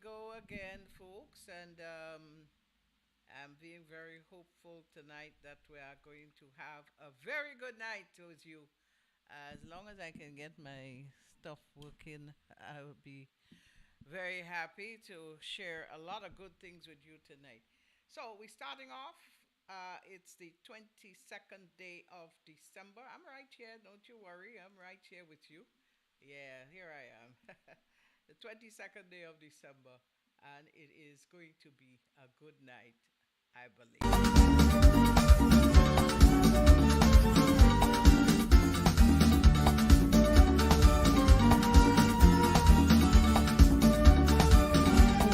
go again, folks, and I'm being very hopeful tonight that we are going to have a very good night with you. As long as I can get my stuff working, I will be very happy to share a lot of good things with you tonight. So we're starting off. It's the 22nd day of December. I'm right here. Don't you worry. I'm right here with you. Yeah, here I am. The 22nd day of December. And it is going to be a good night, I believe.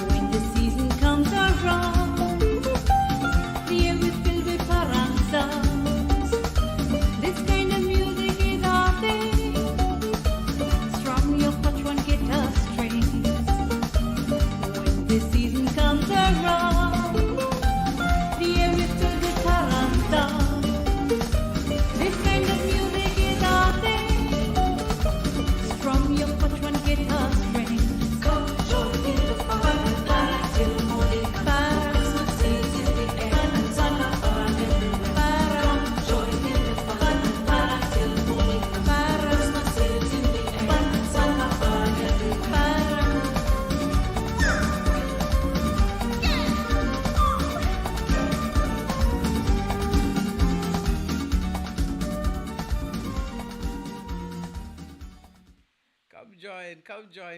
When the season comes around, the air is filled with paranzas. This kind of music is our thing. Strum your one guitar strings. When the season comes around, the air is filled with paranzas. This kind of music is our thing. Strum your one guitar strings.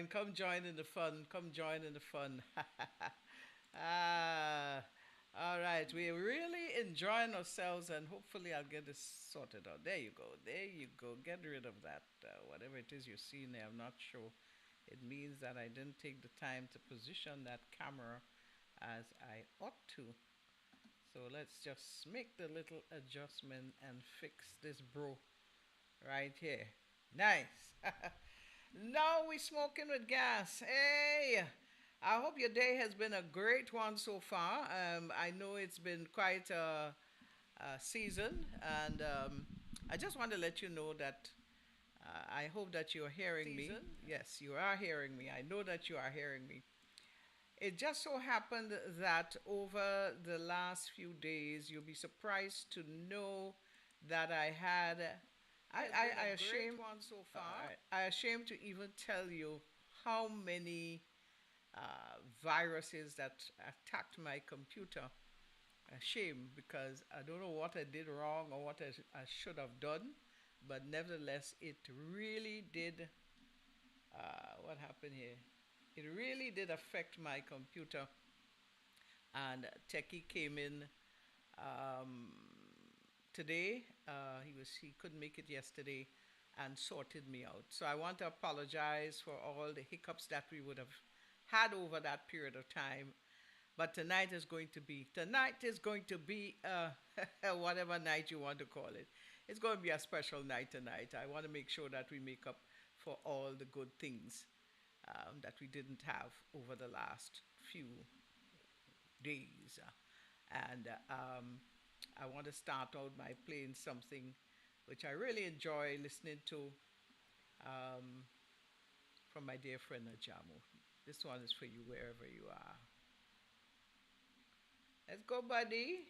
Come join in the fun. Come join in the fun. ah, all right. We're really enjoying ourselves, and hopefully, I'll get this sorted out. There you go. There you go. Get rid of that. Whatever it is you see there, I'm not sure. It means that I didn't take the time to position that camera as I ought to. So let's just make the little adjustment and fix this bro right here. Nice. Now we smoking with gas. Hey, I hope your day has been a great one so far. I know it's been quite a season, and I just want to let you know that I hope that you're hearing me. Yes, you are hearing me. I know that you are hearing me. It just so happened that over the last few days, you'll be surprised to know that I had. I ashamed one so far. I ashamed to even tell you how many viruses that attacked my computer. Ashamed because I don't know what I did wrong or what I should have done, but nevertheless, it really did. What happened here? It really did affect my computer. And Techie came in um, today. He couldn't make it yesterday, and sorted me out. So I want to apologize for all the hiccups that we would have had over that period of time. But tonight is going to be whatever night you want to call it. It's going to be a special night tonight. I want to make sure that we make up for all the good things that we didn't have over the last few days. And I want to start out by playing something which I really enjoy listening to from my dear friend Najamo. This one is for you wherever you are. Let's go, buddy.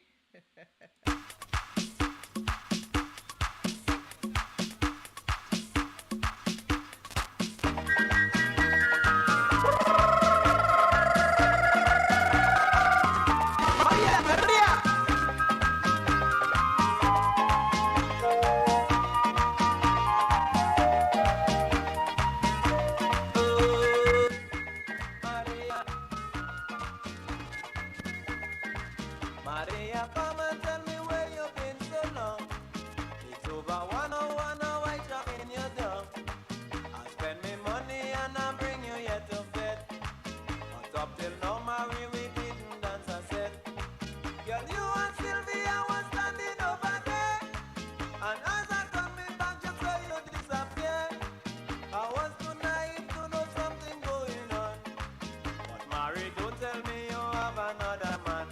Maria, come and tell me where you've been so long. It's over 101, I drop in your door. I spend me money and I bring you here to bed. But up till now, Mary, we didn't dance a set. Girl, you and Sylvia was standing over there. And as I coming back, just saw you disappear. I was too naive to know something going on. But Mary, don't tell me you have another man.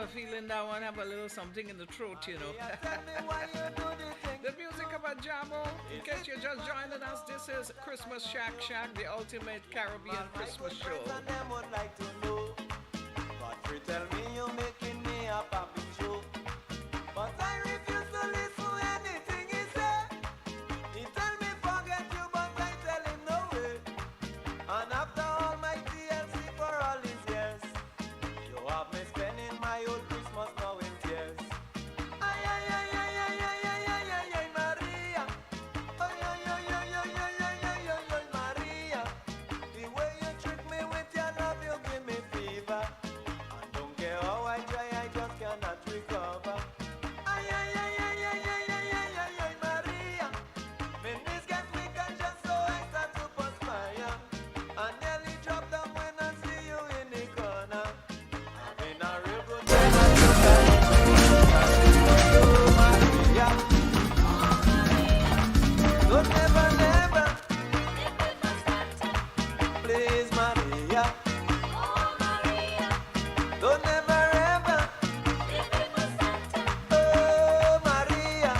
a feeling that one have a little something in the throat, you know. Maria, tell me why you do the thing The you music do. of a Jamo. In Is case it you're just joining us, this is Christmas Shack Shack, the ultimate Caribbean man, my Christmas good show. friends and them would like to know. Godfrey, tell me you making me a puppet show. But I refuse to listen anything he say. He tell me forget you, but I tell him no way. And after all my TLC for all these years, you have me spending my old Christmas now in tears. Ay, ay, ay, ay, ay, ay, ay, ay, ay, ay, Maria. Ay, ay, ay, ay, ay, ay, ay, ay, ay, ay, Maria. The way you trick me with your love, you give me fever. And don't care how I try, I just cannot recover. Ay, ay, ay, ay, ay, ay, ay, ay, ay, ay, Maria. My knees get weak and just so I start to perspire. I nearly drop down when I see you in the corner. I'm in a real good time and you Maria. Don't never, never, please, Maria. Don't never, ever, oh, Maria.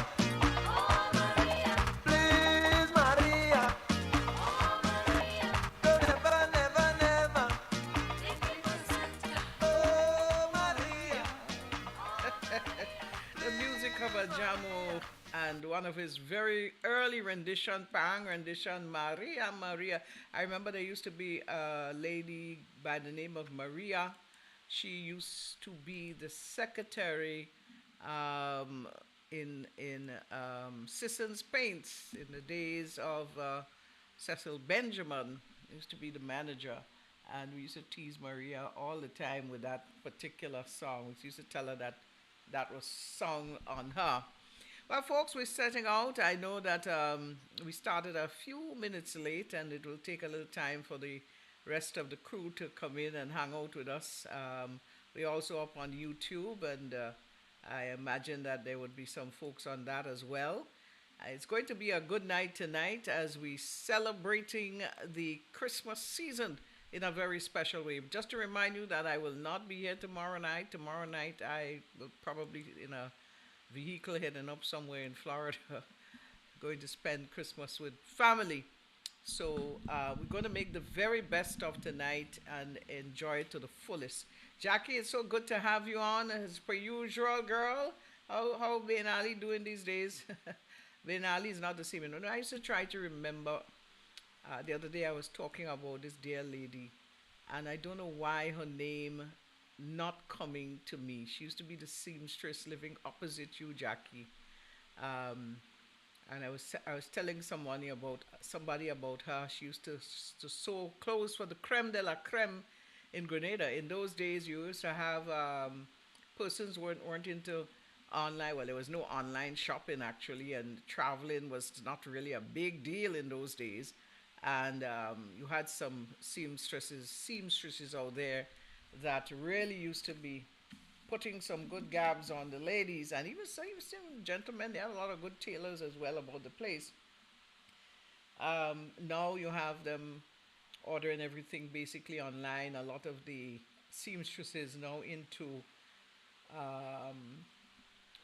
Please, Maria. Don't never, never, never, oh, Maria. The music of a Jamo and one of his very early rendition, Pang rendition, Maria Maria. I remember there used to be a lady by the name of Maria. She used to be the secretary um, in Sisson's Paints in the days of Cecil Benjamin. Used to be the manager, and we used to tease Maria all the time with that particular song. We used to tell her that that was sung on her. Well, folks, we're setting out. I know that we started a few minutes late, and it will take a little time for the rest of the crew to come in and hang out with us. We're also up on YouTube, and I imagine that there would be some folks on that as well. It's going to be a good night tonight as we celebrating the Christmas season in a very special way. Just to remind you that I will not be here tomorrow night. Tomorrow night I will probably in a vehicle heading up somewhere in Florida, going to spend Christmas with family. So we're going to make the very best of tonight and enjoy it to the fullest. Jackie, it's so good to have you on as per usual, girl. How Ben Ali doing these days? Ben Ali is not the same. You know, I used to try to remember. The other day I was talking about this dear lady, and I don't know why her name not coming to me. She used to be the seamstress living opposite you, Jackie. Um, and I was telling somebody about her. She used to sew clothes for the creme de la creme in Grenada. In those days, you used to have persons weren't into online. Well, there was no online shopping actually, and traveling was not really a big deal in those days. And you had some seamstresses out there that really used to be putting some good gabs on the ladies, and even some gentlemen. They had a lot of good tailors as well about the place. Now you have them ordering everything basically online. A lot of the seamstresses now into um,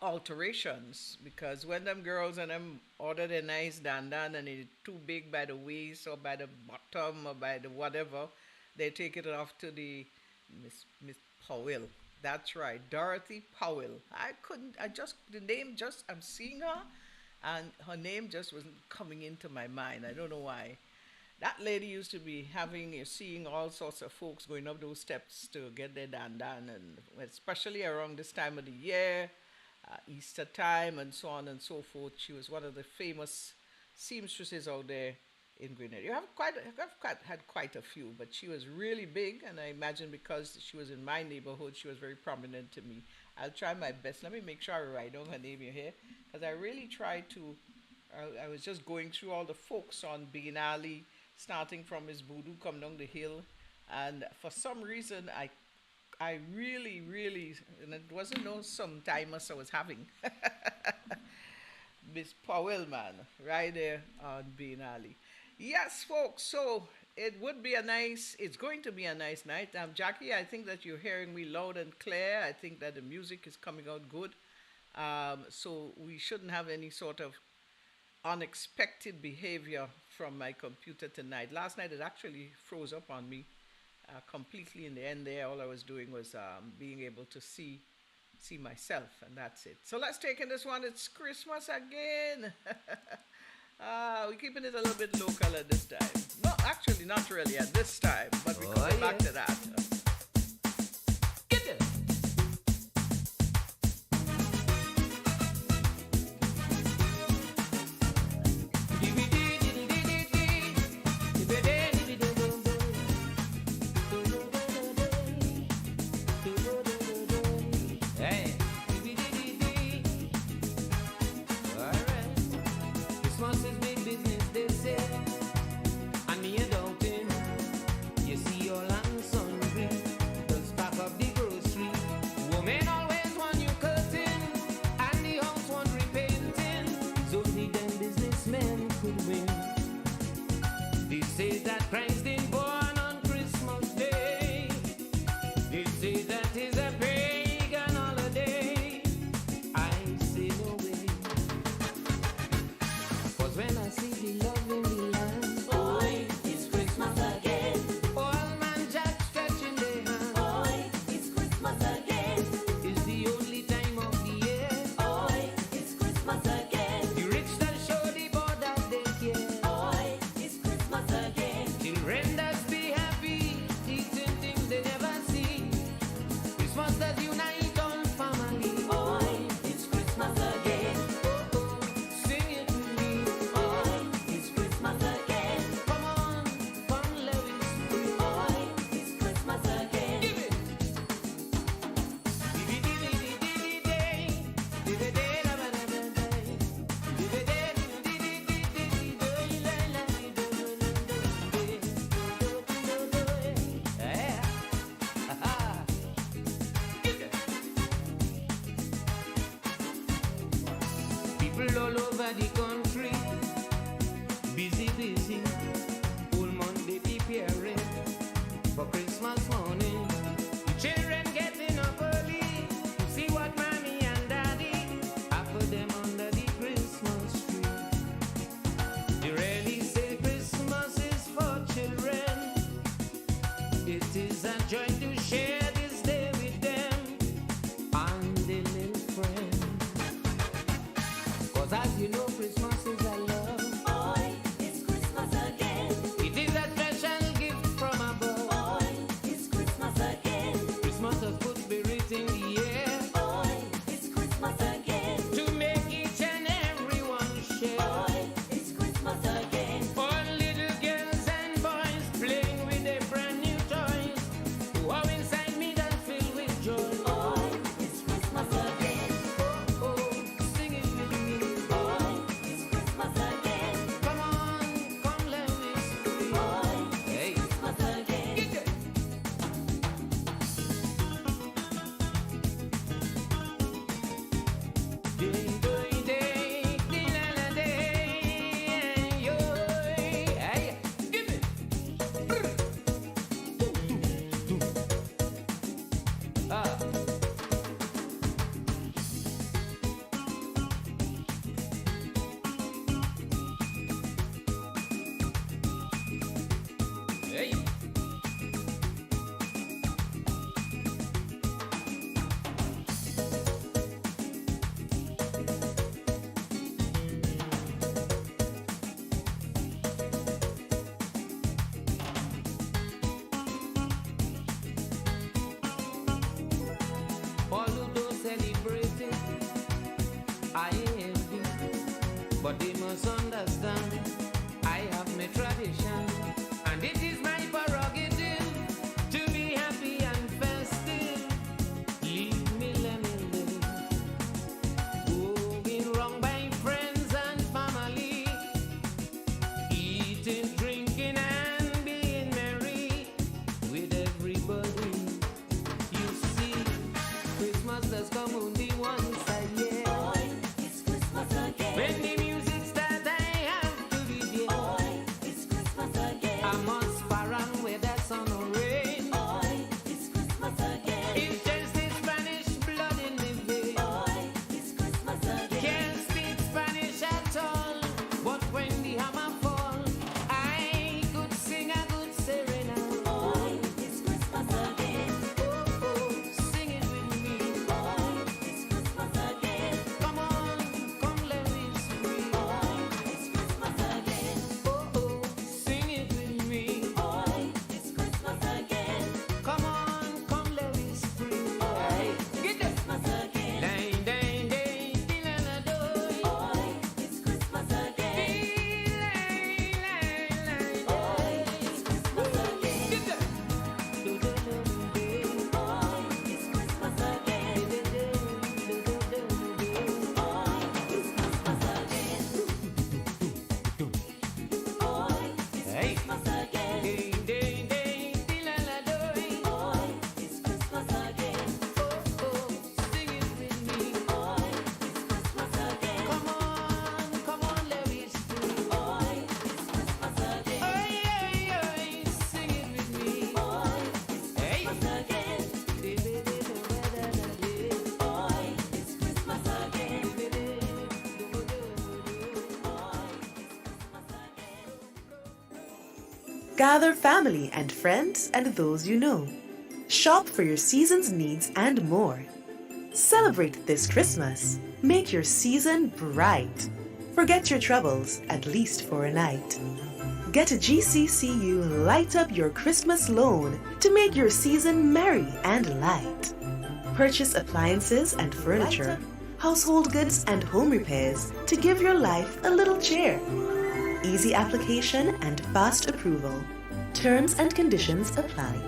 alterations because when them girls and them order their nice dandan and it's too big by the waist or by the bottom or by the whatever, they take it off to the Miss Powell. That's right, Dorothy Powell. I just the name just I'm seeing her, and her name just wasn't coming into my mind. I don't know why. That lady used to be having seeing all sorts of folks going up those steps to get their dandan, and especially around this time of the year, Easter time, and so on and so forth. She was one of the famous seamstresses out there in Grenada. Had quite a few, but she was really big, and I imagine because she was in my neighborhood, she was very prominent to me. I'll try my best. Let me make sure I write down her name here, because I really tried to. I was just going through all the folks on Bean Alley, starting from Miss Voodoo, come down the hill, and for some reason I really, and it wasn't no some timers I was having. Miss Powell, man, right there on Bean Alley. Yes, folks. So it would be a nice, it's going to be a nice night. Jackie, I think that you're hearing me loud and clear. I think that the music is coming out good. So we shouldn't have any sort of unexpected behavior from my computer tonight. Last night it actually froze up on me completely in the end there. All I was doing was being able to see myself, and that's it. So let's take in this one. It's Christmas again. We're keeping it a little bit local at this time. No, actually, not really at this time, but we could go back to that. Get it. Hey. All right. Christmas is big business, they say. And me a doubting. You see all and sundry. Just pack up the grocery. Women always want new curtain. And the house want repainting. So only them businessmen could win. They say that Christ is born on Christmas Day. They say that is a pagan holiday. I say no way. 'Cause when I see the love in the land, Boy, it's Christmas again. all man Jack stretching their hand. Boy, it's Christmas again. It's the only time of the year. Boy, it's Christmas again. The rich that show the poor that they care. Boy, it's Christmas again. Children that be happy, eating things they never see. Christmas that unite all family. Boy, it's Christmas again. Oh, oh, sing it to me. Boy, it's Christmas again. Come on, come let it free. Boy, it's Christmas again. Give it. People all over the country, busy, busy, whole month they preparing for Christmas morning. The children getting up early to see what mommy and daddy have for them under the Christmas tree. They really say Christmas is for children. It is a joy to share this day with them and their little friends. 'Cause as you know, Christmas is a love. Boy, it's Christmas again. It is a special gift from above. Boy, it's Christmas again. Christmas has put spirit in the air Boy, it's Christmas again. to make each and every one share. Boy, it's Christmas again. All little girls and boys playing with their brand new toys. Wow, inside me that filled with joy. Boy, it's Christmas again. Oh, oh, sing it with me. Boy, it's Christmas again. Come on, come let me see. Boy, Hey. it's Christmas again. Get it. Day, day, day, day, day, yo, hey, give it. Ah. Hey. All who don't celebrate it, I envy, but they must understand I have my tradition, and it is my prerogative to be happy and festive. Leave me, let me live. Going wrong by friends and family, eating, drinking, and being merry with everybody. You see, Christmas does come only once a year. Boy, it's Christmas again. When the music starts, I Gather family and friends and those you know. Shop for your season's needs and more. Celebrate this Christmas. Make your season bright. Forget your troubles, at least for a night. Get a GCCU Light Up Your Christmas loan to make your season merry and light. Purchase appliances and furniture, household goods and home repairs to give your life a little cheer. Easy application and fast approval. Terms and conditions apply.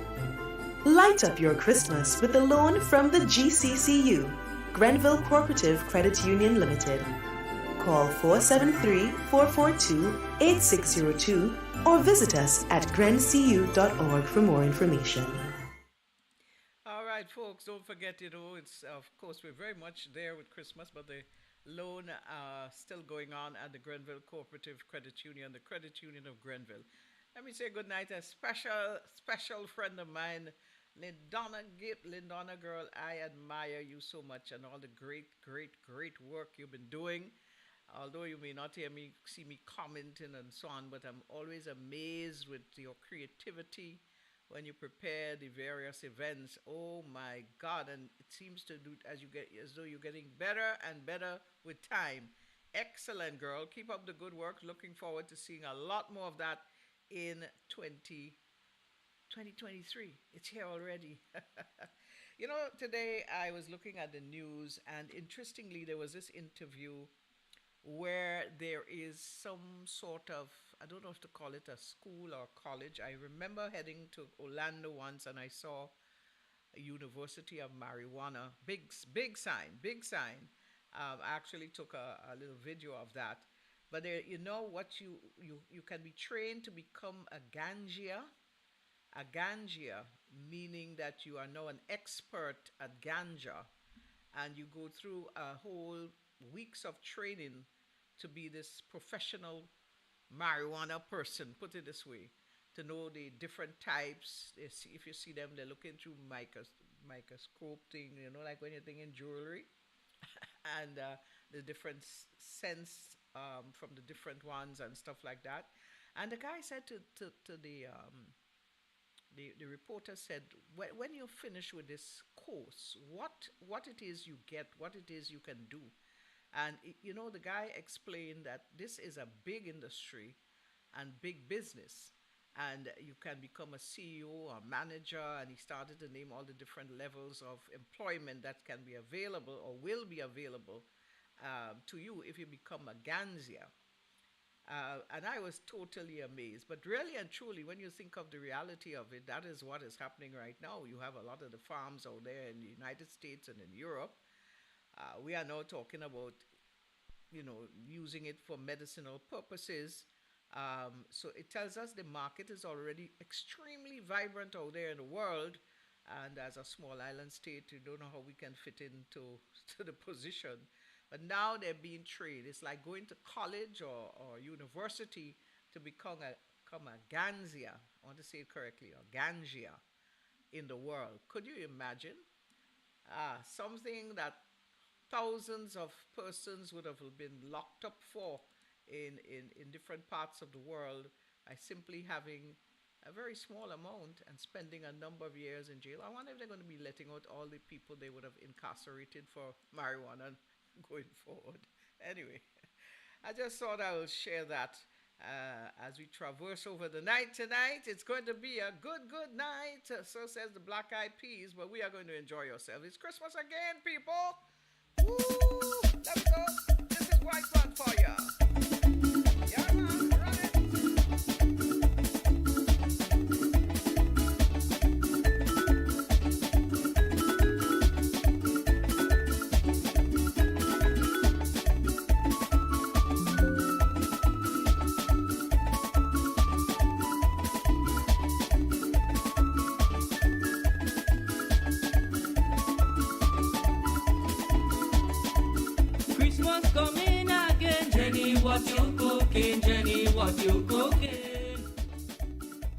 Light up your Christmas with a loan from the GCCU, Grenville Cooperative Credit Union Limited. Call 473-442-8602 or visit us at grencu.org for more information. All right, folks, don't forget, it's, of course, we're very much there with Christmas, but the loan still going on at the Grenville Cooperative Credit Union, the Credit Union of Grenville. Let me say good night to a special friend of mine, Lindonna Gipp. Lindonna, girl, I admire you so much and all the great, great, great work you've been doing. Although you may not see me commenting and so on, but I'm always amazed with your creativity when you prepare the various events. Oh my God! And it seems to do as though you're getting better and better with time. Excellent, girl. Keep up the good work. Looking forward to seeing a lot more of that in 2023. It's here already. Today I was looking at the news, and interestingly, there was this interview where there is some sort of, I don't know if to call it a school or college. I remember heading to Orlando once and I saw a University of Marijuana, big sign, big sign. I actually took a little video of that. But there, you can be trained to become a ganja, meaning that you are now an expert at ganja, and you go through a whole weeks of training to be this professional marijuana person, put it this way, to know the different types. If you see them, they're looking through microscope thing, like when you're thinking jewelry, and the different scents from the different ones and stuff like that. And the guy said to the reporter said, when you finish with this course, what it is you get, what it is you can do. And, the guy explained that this is a big industry and big business. And you can become a CEO or manager. And he started to name all the different levels of employment that can be available or will be available to you if you become a Ganzia. And I was totally amazed. But really and truly, when you think of the reality of it, that is what is happening right now. You have a lot of the farms out there in the United States and in Europe. We are now talking about, using it for medicinal purposes. So it tells us the market is already extremely vibrant out there in the world. And as a small island state, you don't know how we can fit into to the position. But now they're being trained. It's like going to college or university to become a Ganzia. I want to say it correctly, a Gangia in the world. Could you imagine? Something that thousands of persons would have been locked up for in different parts of the world by simply having a very small amount and spending a number of years in jail. I wonder if they're going to be letting out all the people they would have incarcerated for marijuana going forward. Anyway, I just thought I will share that as we traverse over the night tonight. It's going to be a good night, so says the Black Eyed Peas, but we are going to enjoy ourselves. It's Christmas again, people. Woo! Let's go. This is White Fun for ya. Yeah, man, run it. Christmas coming again. Jenny, what you cooking? Jenny, what you cooking?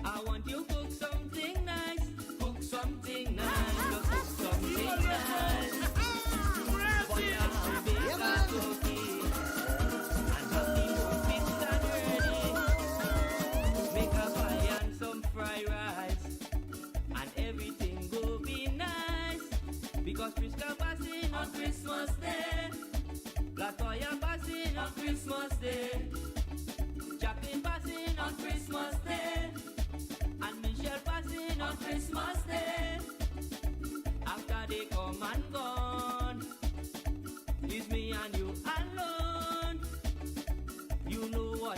I want you cook something nice. Cook something nice. Just cook something nice. For your big cookie. And just the whole fix and ready. Make a pie and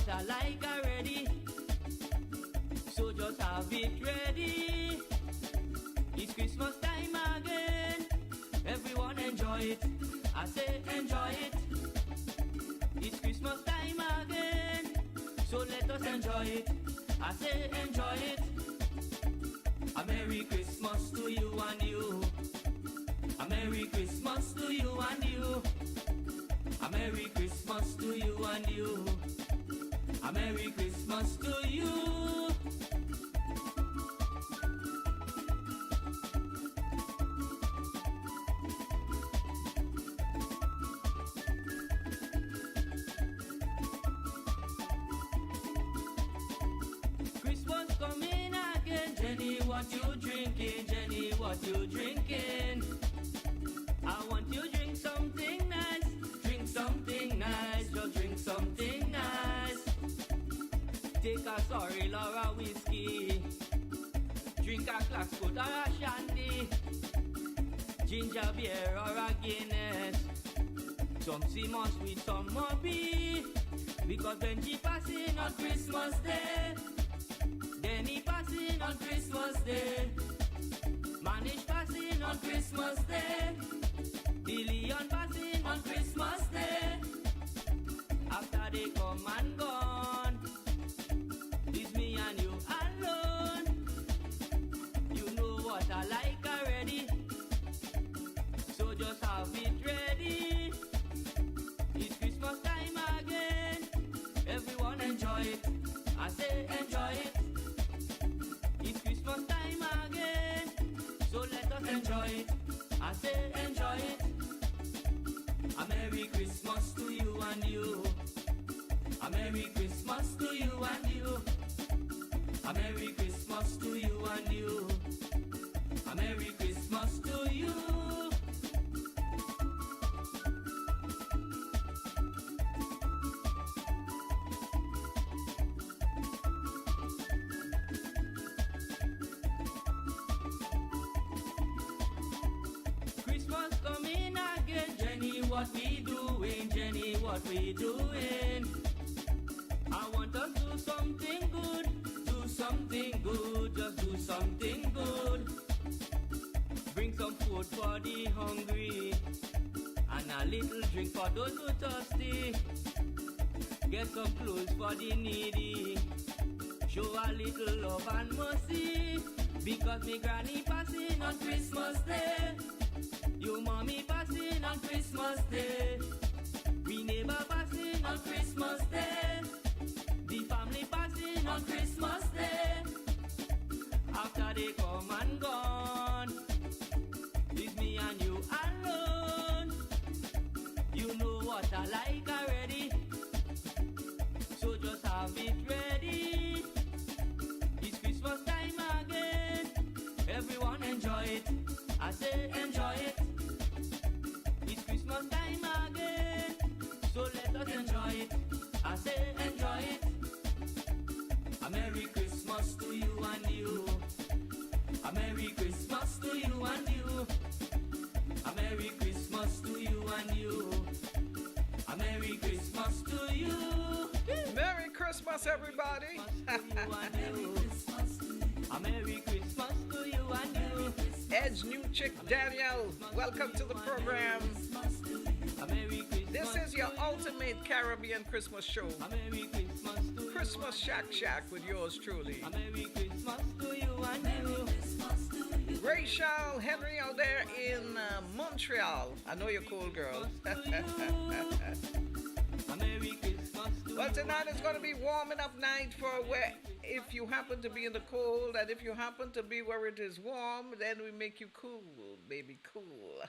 what I like already. So just have it ready. It's Christmas time again. Everyone enjoy it. I say enjoy it. It's Christmas time again. So let us enjoy it. I say enjoy it. A Merry Christmas to you and you. A Merry Christmas to you and you. A Merry Christmas to you and you. A Merry Christmas to you. Christmas coming again. Jenny, what you drinking? Jenny, what you drinking? I want you drink something nice. Drink something nice. Just drink something nice. Take a sorry or a whiskey. Drink a glass or a shandy. Ginger beer or a Guinness. Some Seamus with some Moby. Because Benji passing on Christmas Day. Denny passing on Christmas Day. Manish passing on Christmas Day. Leon passing on Christmas Day. After they come and gone, it's me and you alone. You know what I like already. So just have it ready. It's Christmas time again. Everyone enjoy it. I say enjoy it. It's Christmas time again. So let us enjoy it. I say enjoy it. A Merry Christmas to you and you. A Merry Christmas to you and you. A Merry Christmas to you and you. A Merry Christmas to you. Christmas coming again. Jenny, what we doing? Jenny, what we doing? I want us to do something good. Do something good. Just do something good. Bring some food for the hungry. And a little drink for those who thirsty. Get some clothes for the needy. Show a little love and mercy. Because me granny passing on Christmas Day. Your mommy passing on Christmas Day. We neighbor passing on Christmas Day. The family passing on Christmas Day. After they come and gone, it's me and you alone. You know what I like already. So just have it ready. It's Christmas time again. Everyone enjoy it. I say enjoy it. It's Christmas time again. So let us enjoy it. I say enjoy it. A Merry Christmas to you and you. A Merry Christmas to you and you. A Merry Christmas to you and you. A Merry Christmas to you. Merry Christmas, everybody. A Merry Christmas to you and you. Edge New Chick Daniel, welcome to the program. A Merry Christmas. This is your ultimate Caribbean Christmas show. A Merry Christmas to you. Christmas Shack with yours truly. A Merry Christmas to you and you. Rachel Henry out there in Montreal. I know you're cool, girl. A Merry Christmas to Well, you. tonight is going to be warm enough night for where if you happen to be in the cold, and if you happen to be where it is warm, then we make you cool, baby, cool.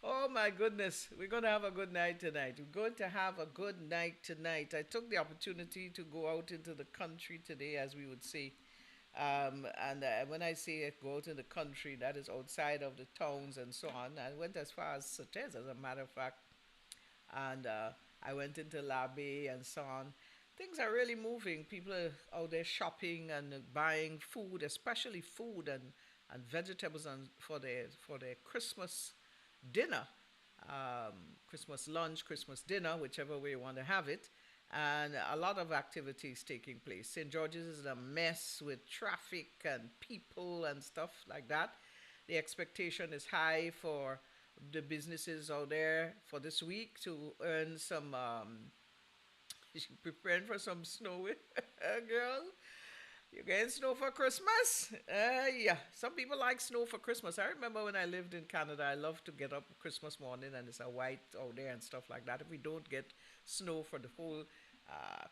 Oh my goodness, we're going to have a good night tonight. We're going to have a good night tonight. I took the opportunity to go out into the country today, as we would say. And when I say go out in the country, that is outside of the towns and so on. I went as far as Sates, as a matter of fact. And I went into La Bay and so on. Things are really moving. People are out there shopping and buying food, especially food and vegetables for their Christmas dinner, Christmas lunch, Christmas dinner, whichever way you want to have it. and a lot of activities taking place. St. George's is a mess with traffic and people and stuff like that. The expectation is high for the businesses out there for this week to earn some. Preparing for some snow, girl. You getting snow for Christmas? Yeah, some people like snow for Christmas. I remember when I lived in Canada, I loved to get up Christmas morning and it's a white out there and stuff like that. If we don't get snow for the whole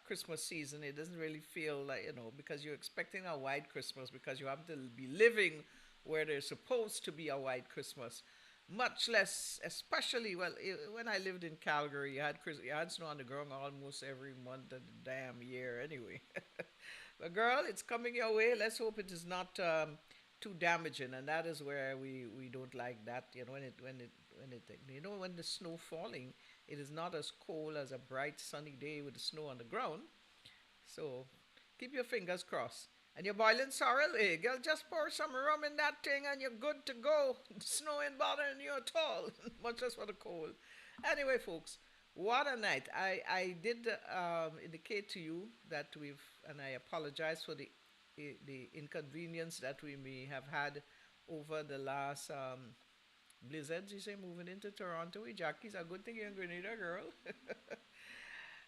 Christmas season, it doesn't really feel like, because you're expecting a white Christmas because you have to be living where there's supposed to be a white Christmas. Much less, especially, well, when I lived in Calgary, you had snow on the ground almost every month of the damn year anyway. But girl, it's coming your way. Let's hope it is not too damaging, and that is where we don't like that. When the snow falling, it is not as cold as a bright sunny day with the snow on the ground. So keep your fingers crossed. And you're boiling sorrel, girl, just pour some rum in that thing and you're good to go. Snow ain't bothering you at all, much less for the cold. Anyway, folks, what a night. I did indicate to you that and I apologize for the inconvenience that we may have had over the last blizzards. You say moving into Toronto, Jackie's a good thing you're in Grenada, girl.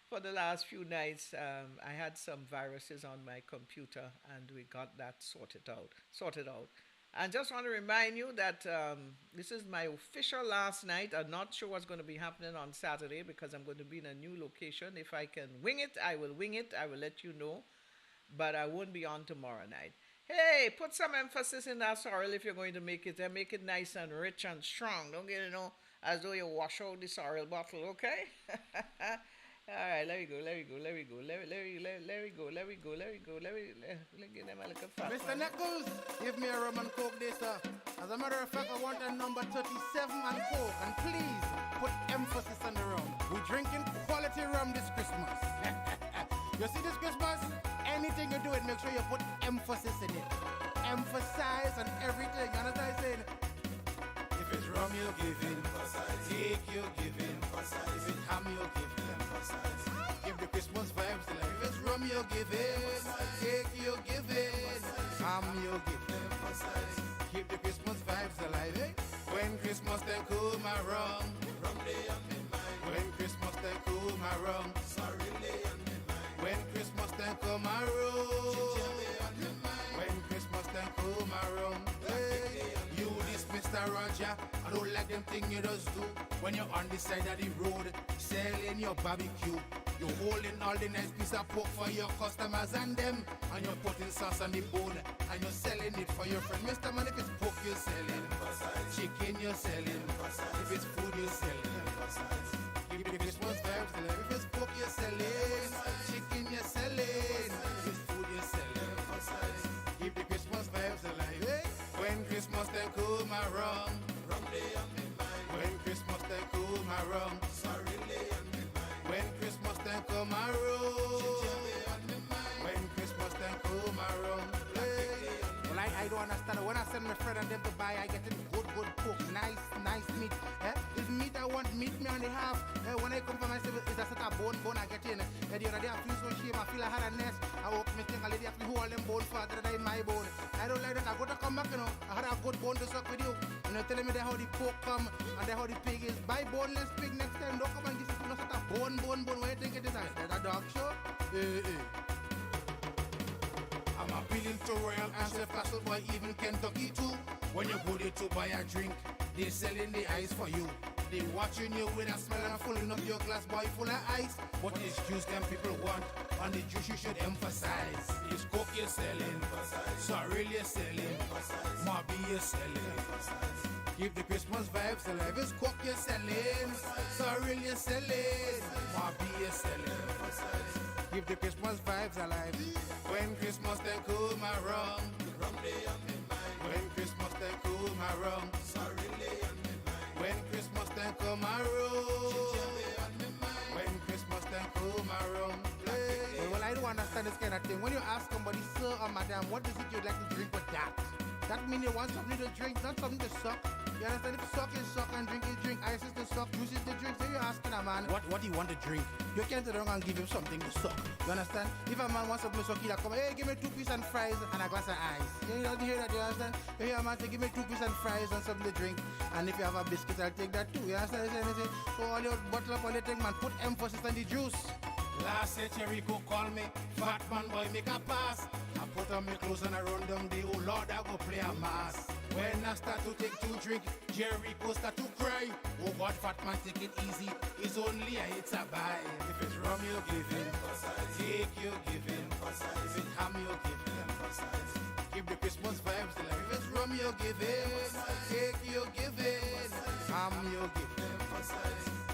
For the last few nights, I had some viruses on my computer, and we got that sorted out. Sorted out. And just want to remind you that this is my official last night. I'm not sure what's going to be happening on Saturday because I'm going to be in a new location. If I can wing it, I will wing it. I will let you know. But I won't be on tomorrow night. Hey, put some emphasis in that sorrel if you're going to make it. And make it nice and rich and strong. Don't get as though you wash out the sorrel bottle, okay? All right, let me go. Let me get them a little fast. Mr. Nichols, give me a rum and coke this, sir. As a matter of fact, I want a number 37 and coke. And please, put emphasis on the rum. We're drinking quality rum this Christmas. You see this Christmas? Anything you do it, make sure you put emphasis in it. Emphasize on everything. You understand what I'm saying? If it's rum, you're giving. Take, you're giving. If it's ham, you're giving. Give the Christmas vibes to life. If it's rum, you're giving. Take, you're giving. Ham, you're giving. Keep the Christmas vibes alive. Eh? When Christmas they come around, rum day on me mind. When Christmas they come around, sorry lay on me mind. When Christmas they come around, when Christmas they come around, hey, you this Mr. Roger, I don't like them thing you just do. When you're on the side of the road, selling your barbecue, you're holding all the nice piece of pork for your customers and them, and you're putting sauce on the bone, and you're selling it for your friend. Mr. Man, if it's pork you're selling, chicken you're selling, if it's food you're selling, give me the Christmas vibes. If it's pork you're selling, chicken you're selling, if it's food you're selling, keep the Christmas vibes alive. Hey? When Christmas they come around, rum day on me mind. When Christmas they come around, sorry lay on me mind. When Christmas they come around, when Christmas they come around, hey. Well, I don't understand. When I send my friend and them to buy, I get them good pork, nice meat. Eh? It's meat I want, meat me on the half. When I come for myself, it's a set of bone I get in. The other day I feel so shame, I feel I had a nest. I hope me think a lady asked me who all them bones for, that I my bone. I don't like that. I got to come back, I had a good bone to suck with you. Telling me that how the pork come and that how the pig is. Buy boneless pig next time. Don't come and give me no sort of bone. What do you think it is? That's a dog show? I'm appealing to Royal and Chef Castle, boy, even Kentucky too. When you go there to buy a drink, they selling the ice for you. They watching you with a smell and filling up your glass, boy, full of ice. But it's juice them people want, and the juice you should emphasize. It's coke you're selling, sorrel you're selling, Marby you're selling. Keep the Christmas vibes alive. It's coke you're selling, sorrel you're selling, Marby you're selling. Keep the Christmas vibes alive. When Christmas they come around, rum day on me mind. When Christmas they come around, sorry lay on me mind. When Christmas they come around, when Christmas they come around, hey. Well, I don't understand this kind of thing. When you ask somebody, sir or madam, what is it you'd like to drink with that? That means you want something to drink, not something to suck. You understand? If suck is suck and drink is drink, ice is to suck, juice is to drink. So you're asking a man what he want to drink. You can't sit down and give him something to suck. You understand? If a man wants something to suck, he'll come, hey, give me 2 pieces and fries and a glass of ice. You don't hear that, you understand? You hear a man say, give me 2 pieces and fries and something to drink. And if you have a biscuit, I'll take that too. You understand? So all your bottle up, all your thing, man, put emphasis on the juice. Last year, Jericho called me, fat man boy, make a pass. I put on my clothes and I run down the oh Lord, I go play a mass. When I start to take 2 drink, Jericho start to cry. Oh God, fat man, take it easy. It's only a hit a buy. If it's rum, you give him. Take, you give him. If it's ham, you give him. Keep the Christmas vibes alive. If it's rum, you give him. Take, you give him. Ham, you give him.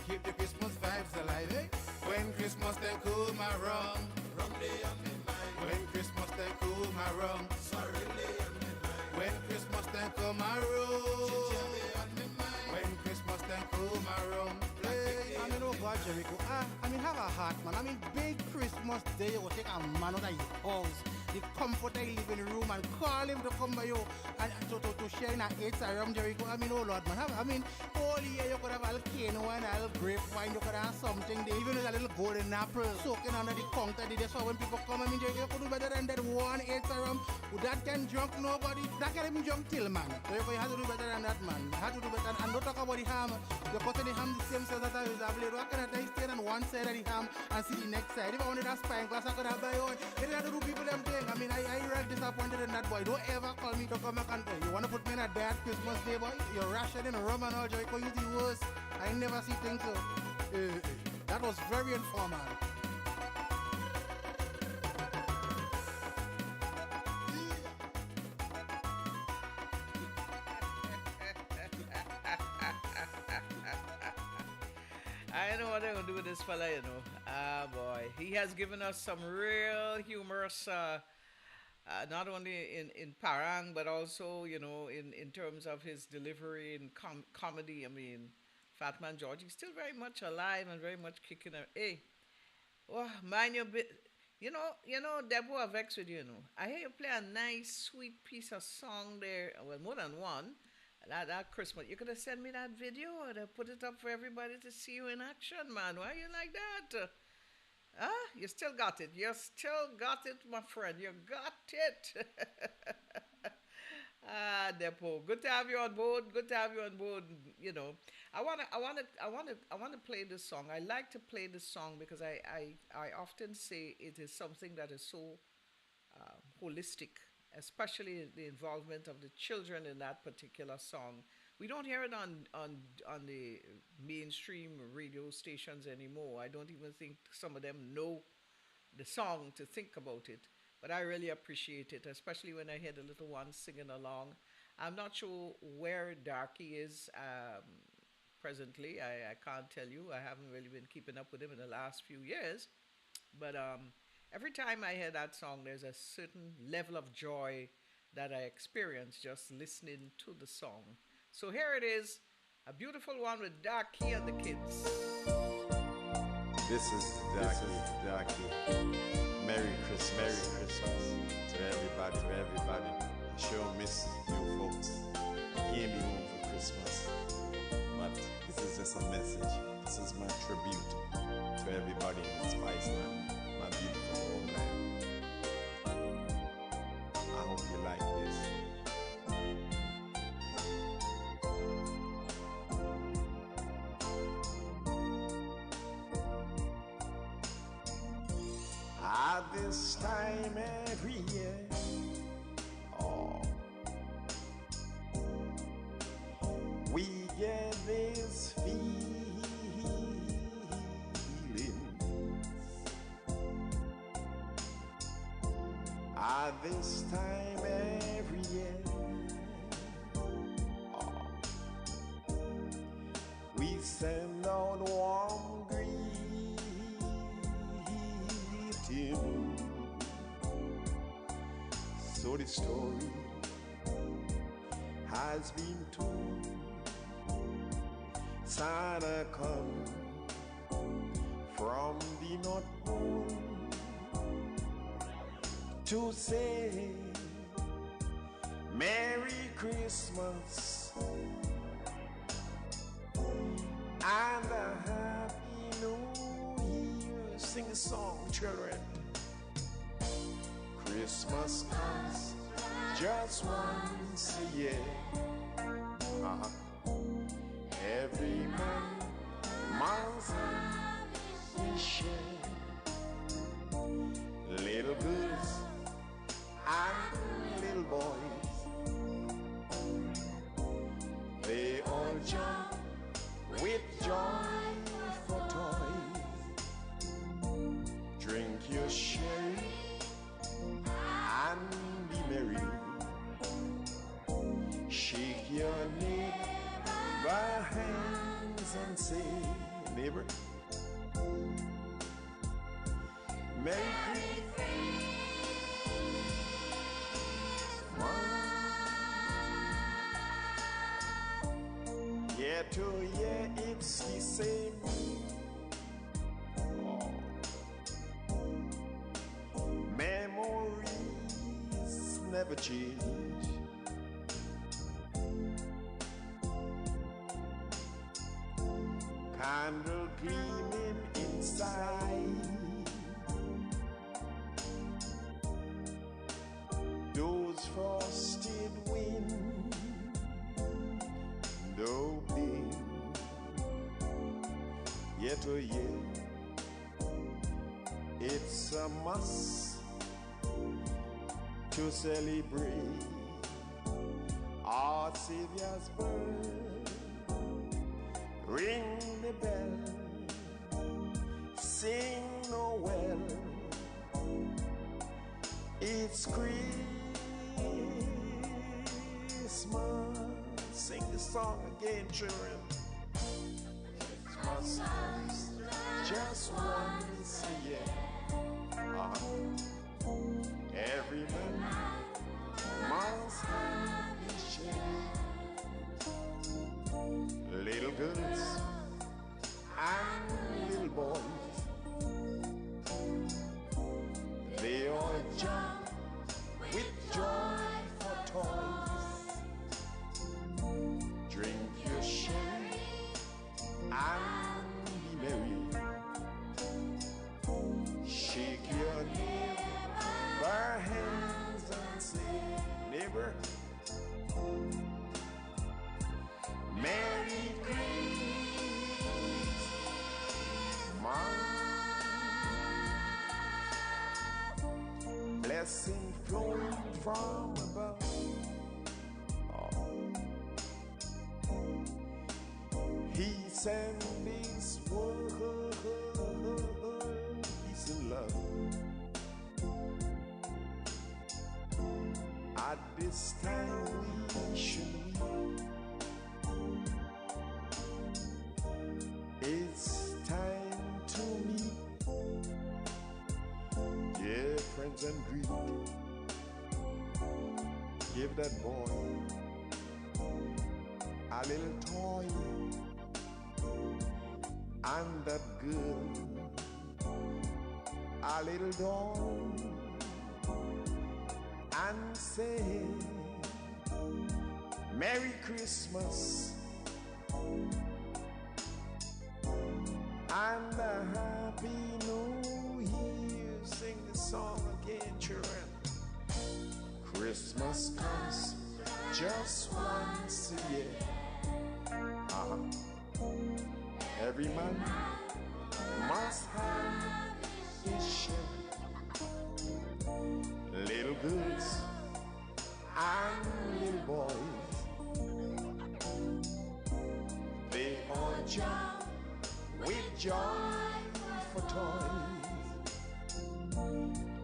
Keep the Christmas vibes alive, eh? When Christmas they come around, rum day on me mind. When Christmas they come around, sorry day on me mind. When Christmas they come around, ginger day on me mind. When Christmas they come around, hey, I mean, oh God, Jericho, have a heart, man. I mean, big Christmas day, you will take a man out of his house, the comfort of his living room, and call him to come by you and to share in a 8 rum, Jericho. I mean, oh Lord, man. I mean, all year you could have a cane wine, a little grapevine, you could have something there, even with a little golden apple soaking under the counter. So when people come, I mean, you could do better than that 1 8 rum. That can drunk nobody. That can even drunk till, man. So you have to do better than that, man. You have to do better. And don't talk about the ham. You cut the ham the same size as I use. What can I stay on one side of the ham and see the next side? If I wanted a spine glass, I could have my own. You have to do people them thing. I mean, I really disappointed in that boy. Don't ever call me to come back and you want to put me in a bad Christmas day, boy? You're rationing rum and all, Jericho. You the worst. I never see things so. That was very informal. I know what they're gonna do with this fella, you know. Ah, boy, he has given us some real humorous, not only in parang but also, you know, in terms of his delivery in comedy. I mean, Fat Man George, he's still very much alive and very much kicking. Hey, oh, mind your bit. Deborah, I'm vexed with you, you know. I hear you play a nice, sweet piece of song there. Well, more than one. That Christmas, you could have sent me that video and put it up for everybody to see you in action, man. Why you like that? You still got it. You still got it, my friend. You got it. Depo, good to have you on board. Good to have you on board. You know, I wanna play this song. I like to play this song because I often say it is something that is so holistic, especially the involvement of the children in that particular song. We don't hear it on the mainstream radio stations anymore. I don't even think some of them know the song to think about it. But I really appreciate it, especially when I hear the little ones singing along. I'm not sure where Darky is presently. I can't tell you. I haven't really been keeping up with him in the last few years. But every time I hear that song, there's a certain level of joy that I experience just listening to the song. So here it is, a beautiful one with Darky and the kids. This is Darky. Merry Christmas to everybody. I sure miss you folks. He ain't be home for Christmas. But this is just a message. This is my tribute to everybody in Spiceland, my beautiful homeland. I hope you like this. At this time every year, oh, we get this feeling. At this time every year, oh, we send out warm greetings. So the story has been told. Santa come from the North Pole to say Merry Christmas sing a song, children. Christmas comes just once a year. Uh-huh. Every man must have his share. Little girls and little boys, they all jump with joy for toys. Drink your sherry and be merry. Shake your neighbor hands and say, neighbor, Merry Christmas. Year to year it's the same. Oh. Memories never change. Candle gleaming inside. Those frosted window pane. Year to year, it's a must to celebrate our Savior's birth. Ring the bell, sing Noel. It's Christmas. Sing the song again, children. Christmas comes just once a year. Every man must have his share. Little girls and little boys, they all jump with joy for toys. Drink your sherry and be merry. Shake your neighbor hands and say, neighbor, Merry Christmas. Blessing flowing from above. He sent this world peace and love. At this time we should meet. It's time to meet, dear friends, and greet. Give that boy a little toy, and that girl a little doll, and say, Merry Christmas and a Happy New Year. Sing the song again, children. Christmas comes just once a year. Every man must have his share. Little girls and little boys, they all jump with joy for toys.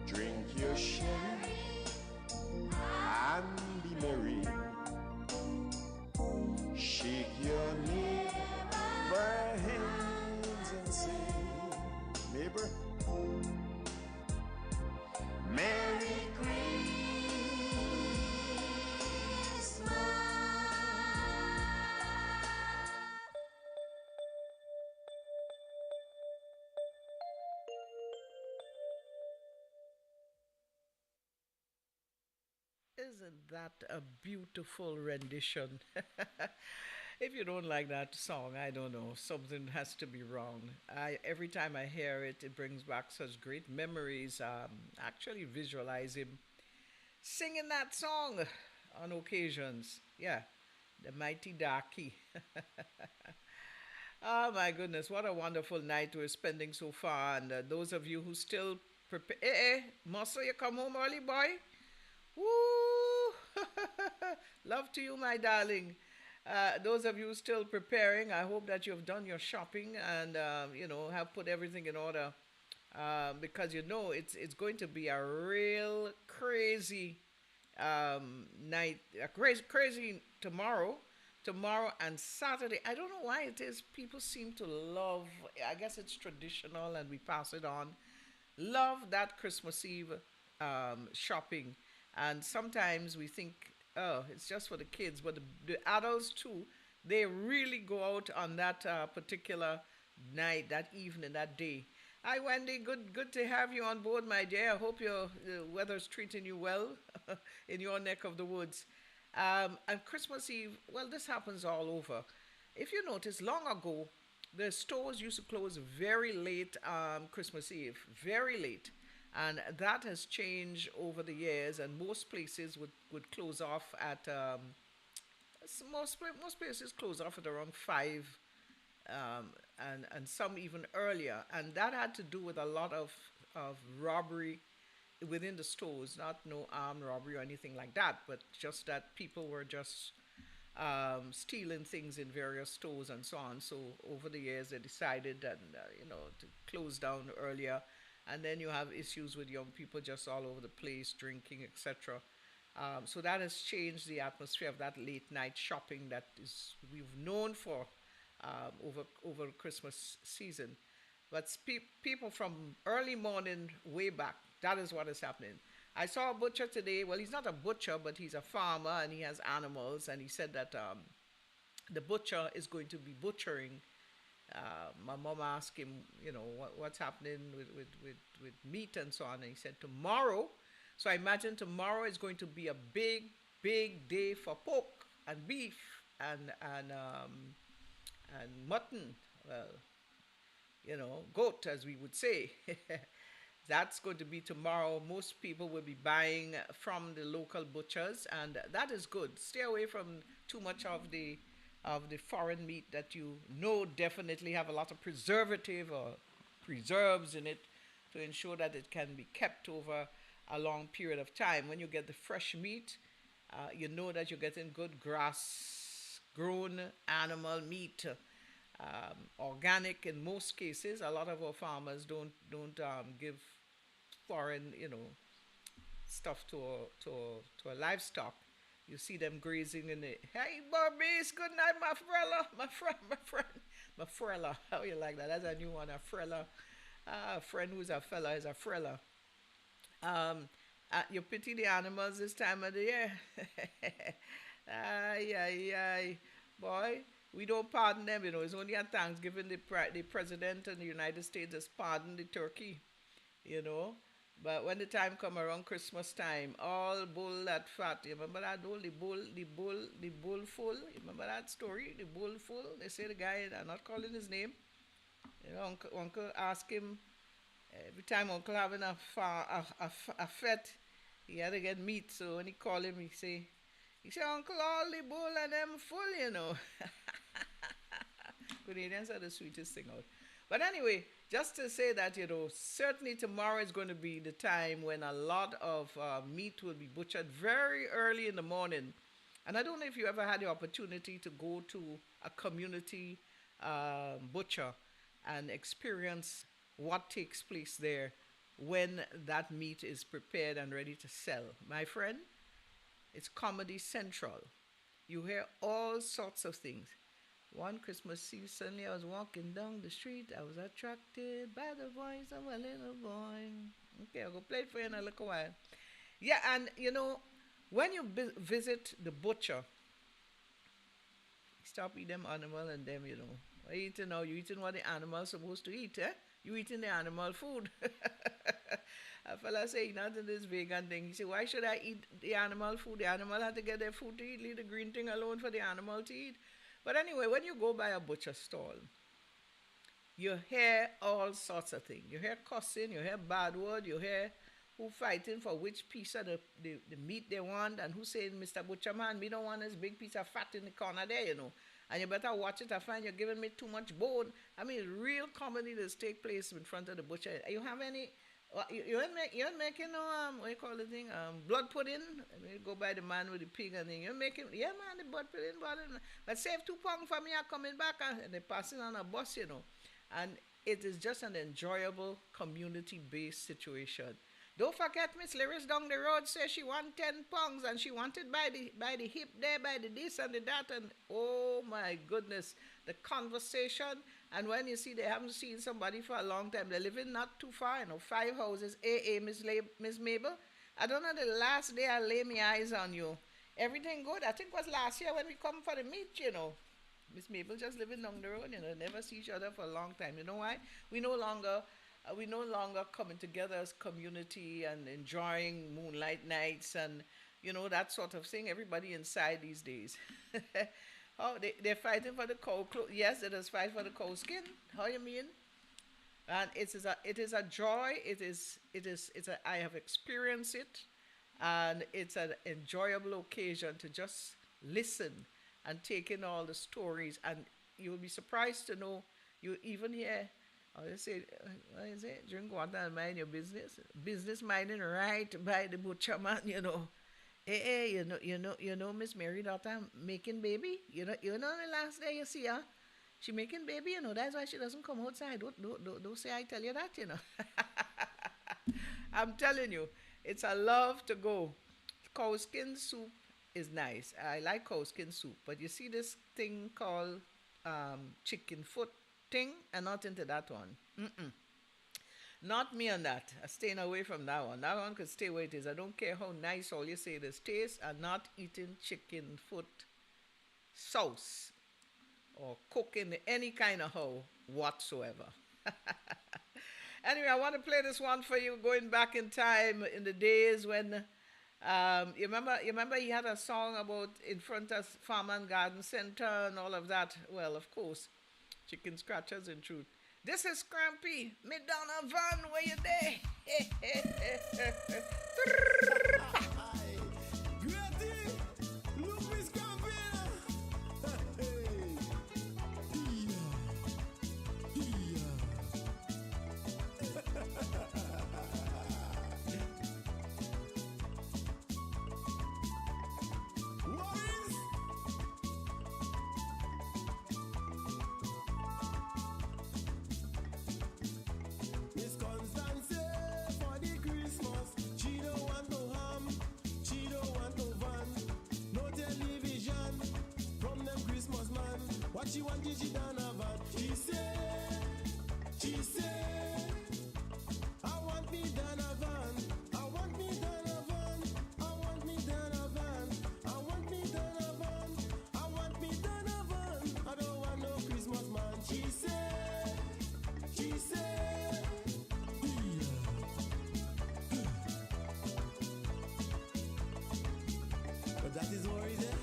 Drink your sherry and be merry. Shake your neighbor hands and say, neighbor, Merry Christmas. Isn't that a beautiful rendition? If you don't like that song, I don't know. Something has to be wrong. Every time I hear it, it brings back such great memories. Actually, visualize him singing that song on occasions. Yeah, the mighty Darky. Oh my goodness, what a wonderful night we're spending so far. And those of you who still prepare, Muscle, you come home early, boy. Woo! Love to you, my darling. Those of you still preparing, I hope that you've done your shopping and have put everything in order, because it's going to be a real crazy night, crazy tomorrow and Saturday. I don't know why it is. People seem to love. I guess it's traditional, and we pass it on. Love that Christmas Eve shopping, and sometimes we think, oh, it's just for the kids, but the adults too. They really go out on that particular night, that evening, that day. Hi, Wendy. Good to have you on board, my dear. I hope your the weather's treating you well in your neck of the woods. And Christmas Eve, well, this happens all over. If you notice, long ago, the stores used to close very late Christmas Eve, very late. And that has changed over the years, and most places would close off at, most places close off at around 5, and some even earlier. And that had to do with a lot of robbery within the stores, not no armed robbery or anything like that, but just that people were just stealing things in various stores and so on. So over the years, they decided that to close down earlier, and then you have issues with young people just all over the place drinking, etc. So that has changed the atmosphere of that late night shopping that is we've known for over Christmas season. But people from early morning way back, that is what is happening. I saw a butcher today. Well, he's not a butcher, but he's a farmer and he has animals. And he said that the butcher is going to be butchering. My mom asked him, what's happening with meat and so on. And he said, tomorrow. So I imagine tomorrow is going to be a big, big day for pork and beef and mutton. Well, goat, as we would say. That's going to be tomorrow. Most people will be buying from the local butchers, and that is good. Stay away from too much of the foreign meat that definitely have a lot of preservative or preserves in it to ensure that it can be kept over a long period of time. When you get the fresh meat, you know that you're getting good grass grown animal meat, organic in most cases. A lot of our farmers don't give foreign stuff to a livestock. You see them grazing in the hey Barbies, good night, my frella, my frella. How you like that? That's a new one, a frella. A friend who's a fella is a frella. Um, you pity the animals this time of the year. Ay, ay, ay. Boy, we don't pardon them. It's only at Thanksgiving the president in the United States has pardoned the turkey, you know. But when the time come around Christmas time, all bull that fat. You remember that old the bull full? You remember that story? The bull full? They say the guy, I'm not calling his name. Uncle ask him every time Uncle having a fete, he had to get meat. So when he call him, he say, Uncle, all the bull and them full. Canadians are the sweetest thing out. But anyway, just to say that, certainly tomorrow is going to be the time when a lot of meat will be butchered very early in the morning. And I don't know if you ever had the opportunity to go to a community butcher and experience what takes place there when that meat is prepared and ready to sell. My friend, it's Comedy Central. You hear all sorts of things. One Christmas Eve, suddenly I was walking down the street. I was attracted by the voice of a little boy. Okay, I'll go play it for you in a little while. Yeah, and when you visit the butcher, stop eating them animal and them, what you eating now? You eating what the animal's supposed to eat, eh? You eating the animal food. A fella say, not in this vegan thing. He say, why should I eat the animal food? The animal had to get their food to eat. Leave the green thing alone for the animal to eat. But anyway, when you go by a butcher stall, you hear all sorts of things. You hear cussing, you hear bad word, you hear who fighting for which piece of the meat they want, and who saying, Mr. Butcherman, we don't want this big piece of fat in the corner there, you know. And you better watch it. I find you're giving me too much bone. I mean, real comedy does take place in front of the butcher. You have any? You ain't making no what you call the thing blood pudding. I mean, you go by the man with the pig and thing. You're making man the blood pudding. But save 2 pounds for me. I'm coming back and they're passing on a bus, you know, and it is just an enjoyable community-based situation. Don't forget Miss Lyris down the road says she want 10 pounds and she wanted by the hip there, by the this and the that, and oh my goodness, the conversation. And when you see they haven't seen somebody for a long time, they're living not too far, 5 houses. Miss Mabel. I don't know the last day I lay my eyes on you. Everything good. I think it was last year when we come for the meet. Miss Mabel just living down the road, never see each other for a long time. You know why? We no longer coming together as community and enjoying moonlight nights and that sort of thing. Everybody inside these days. Oh, they're fighting for the cow. Yes, it is fight for the cow skin. How you mean? And it is a joy. I have experienced it, and it's an enjoyable occasion to just listen and take in all the stories. And you will be surprised to know you even hear. I say, what is it? Drink water and mind your business. Business minding right by the butcher man. Hey, Miss Mary daughter making baby. The last day you see her, she making baby. That's why she doesn't come outside. Don't say I tell you that. I'm telling you, it's a love to go. Cow skin soup is nice. I like cow skin soup, but you see this thing called chicken foot thing, and not into that one. Mm-mm. Not me on that. I'm staying away from that one. That one could stay where it is. I don't care how nice all you say it is. Taste. I'm not eating chicken foot sauce or cooking any kind of how whatsoever. Anyway, I want to play this one for you, going back in time in the days when you remember he had a song about in front of Farm and Garden Center and all of that. Well, of course, chicken scratchers in truth. This is Scrampy. Me down a van where you there. Miss Constance for the Christmas. She don't want no ham, she don't want no van, no television from them Christmas man. What she want is she done a van. She said, I want me done a van. I want me done a van. I want me done a van. I want me done a van. I want me done a van. I don't want no Christmas man. She said. But that is worry there.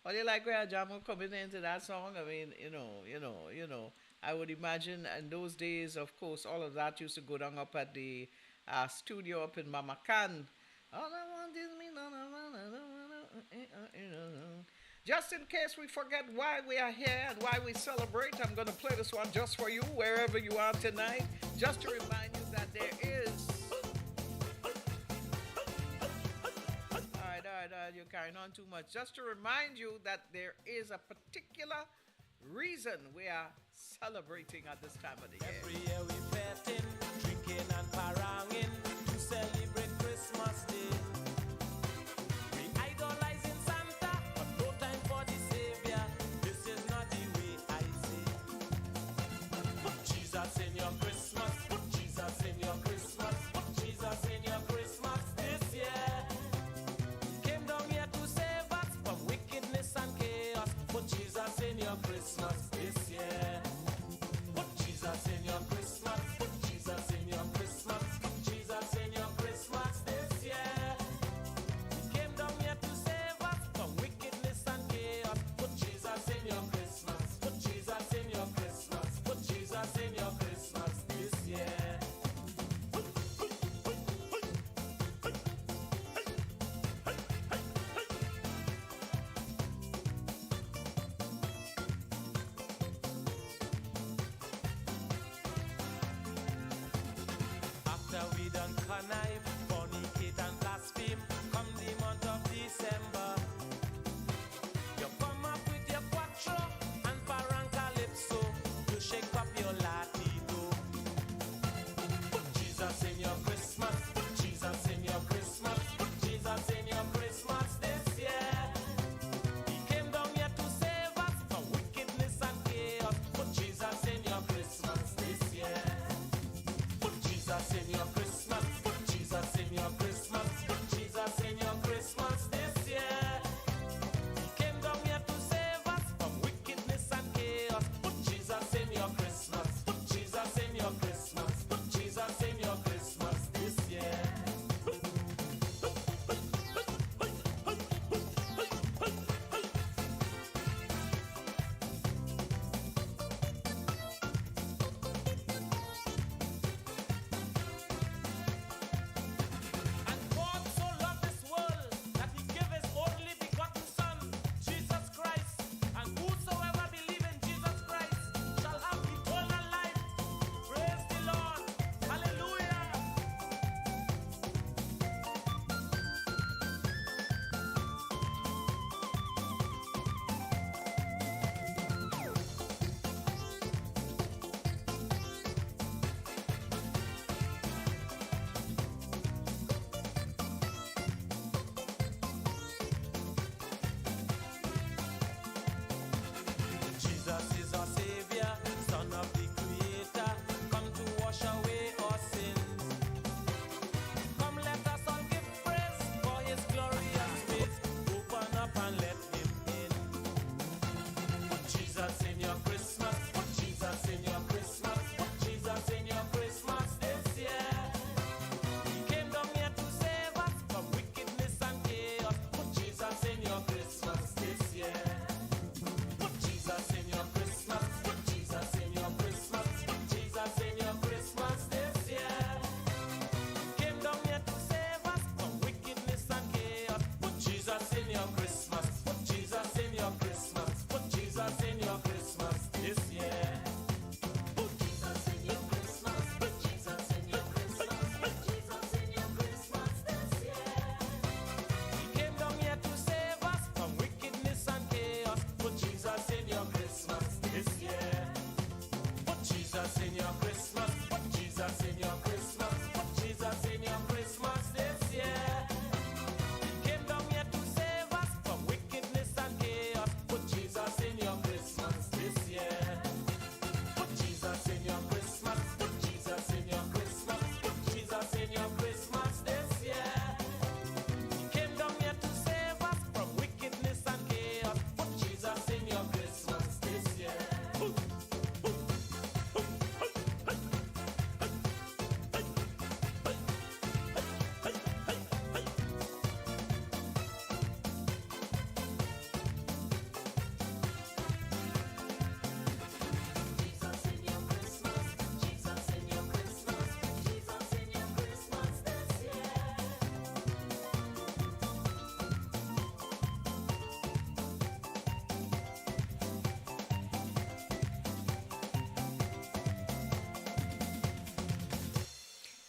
Well, you like where Jamo coming into that song? I mean, I would imagine in those days, of course, all of that used to go down up at the studio up in Mama Khan. All I want is me, no, no, no, no, no, no, no. Just in case we forget why we are here and why we celebrate, I'm going to play this one just for you, wherever you are tonight, just to remind you that there is. All right, you're carrying on too much. Just to remind you that there is a particular reason we are celebrating at this time of the year. Every year we betting, drinking and paranging to celebrate Christmas Day. We idolizing Santa, but no time for the Savior. This is not the way I say. Put Jesus in your Christmas. Put Jesus in your Christmas. Put Jesus in your Christmas this year. Came down here to save us from wickedness and chaos. Put Jesus in your Christmas this year. Put Jesus in your Christmas. Put Jesus in your Christmas. Put Jesus in your Christmas this year. He came down here to save us from wickedness and chaos. Put Jesus in your Christmas. Put Jesus in your Christmas. Put Jesus in your Christmas this year.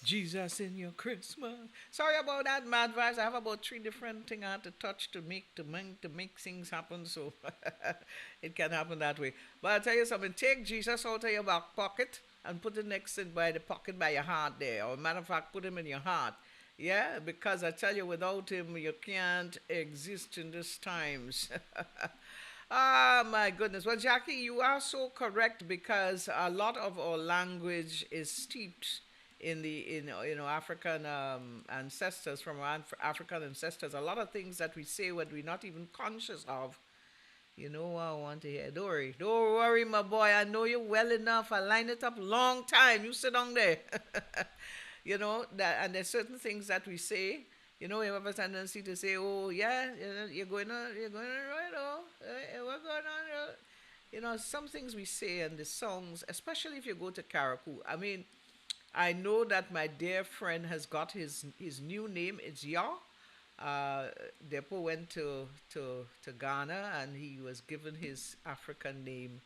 Jesus in your Christmas. Sorry about that, Mad Vibes. I have about three different things I had to touch to make things happen. So it can happen that way. But I'll tell you something. Take Jesus out of your back pocket and put it next to by the pocket by your heart there. Or matter of fact, put him in your heart. Yeah, because I tell you, without him, you can't exist in these times. Ah, my goodness. Well, Jackie, you are so correct because a lot of our language is steeped in the African ancestors from our African ancestors. A lot of things that we say when we're not even conscious of. You know what I want to hear? Don't worry, my boy. I know you well enough. I lined it up long time. You sit down there. And there's certain things that we say. We have a tendency to say, "Oh, yeah, you're going on right, oh, what's going on?" Some things we say in the songs, especially if you go to Karakou. I mean, I know that my dear friend has got his new name. It's Ya. Depo went to Ghana and he was given his African name,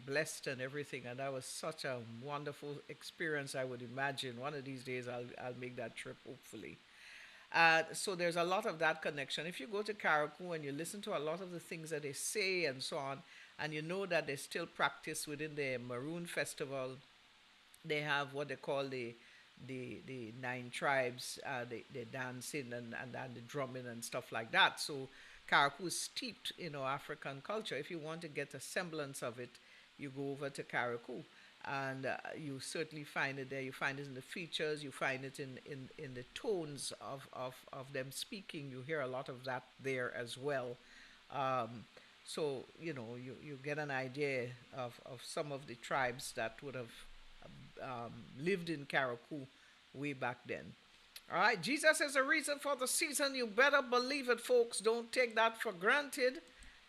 blessed and everything, and that was such a wonderful experience. I would imagine one of these days I'll make that trip, hopefully. So there's a lot of that connection. If you go to Karakou and you listen to a lot of the things that they say and so on, and you know that they still practice within the Maroon Festival, they have what they call the nine tribes, the dancing and the drumming and stuff like that. So Karakou is steeped in African culture. If you want to get a semblance of it, you go over to Karakou. And you certainly find it there. You find it in the features. You find it in the tones of them speaking. You hear a lot of that there as well. So you get an idea of some of the tribes that would have lived in Karakou way back then. All right, Jesus is a reason for the season. You better believe it, folks. Don't take that for granted.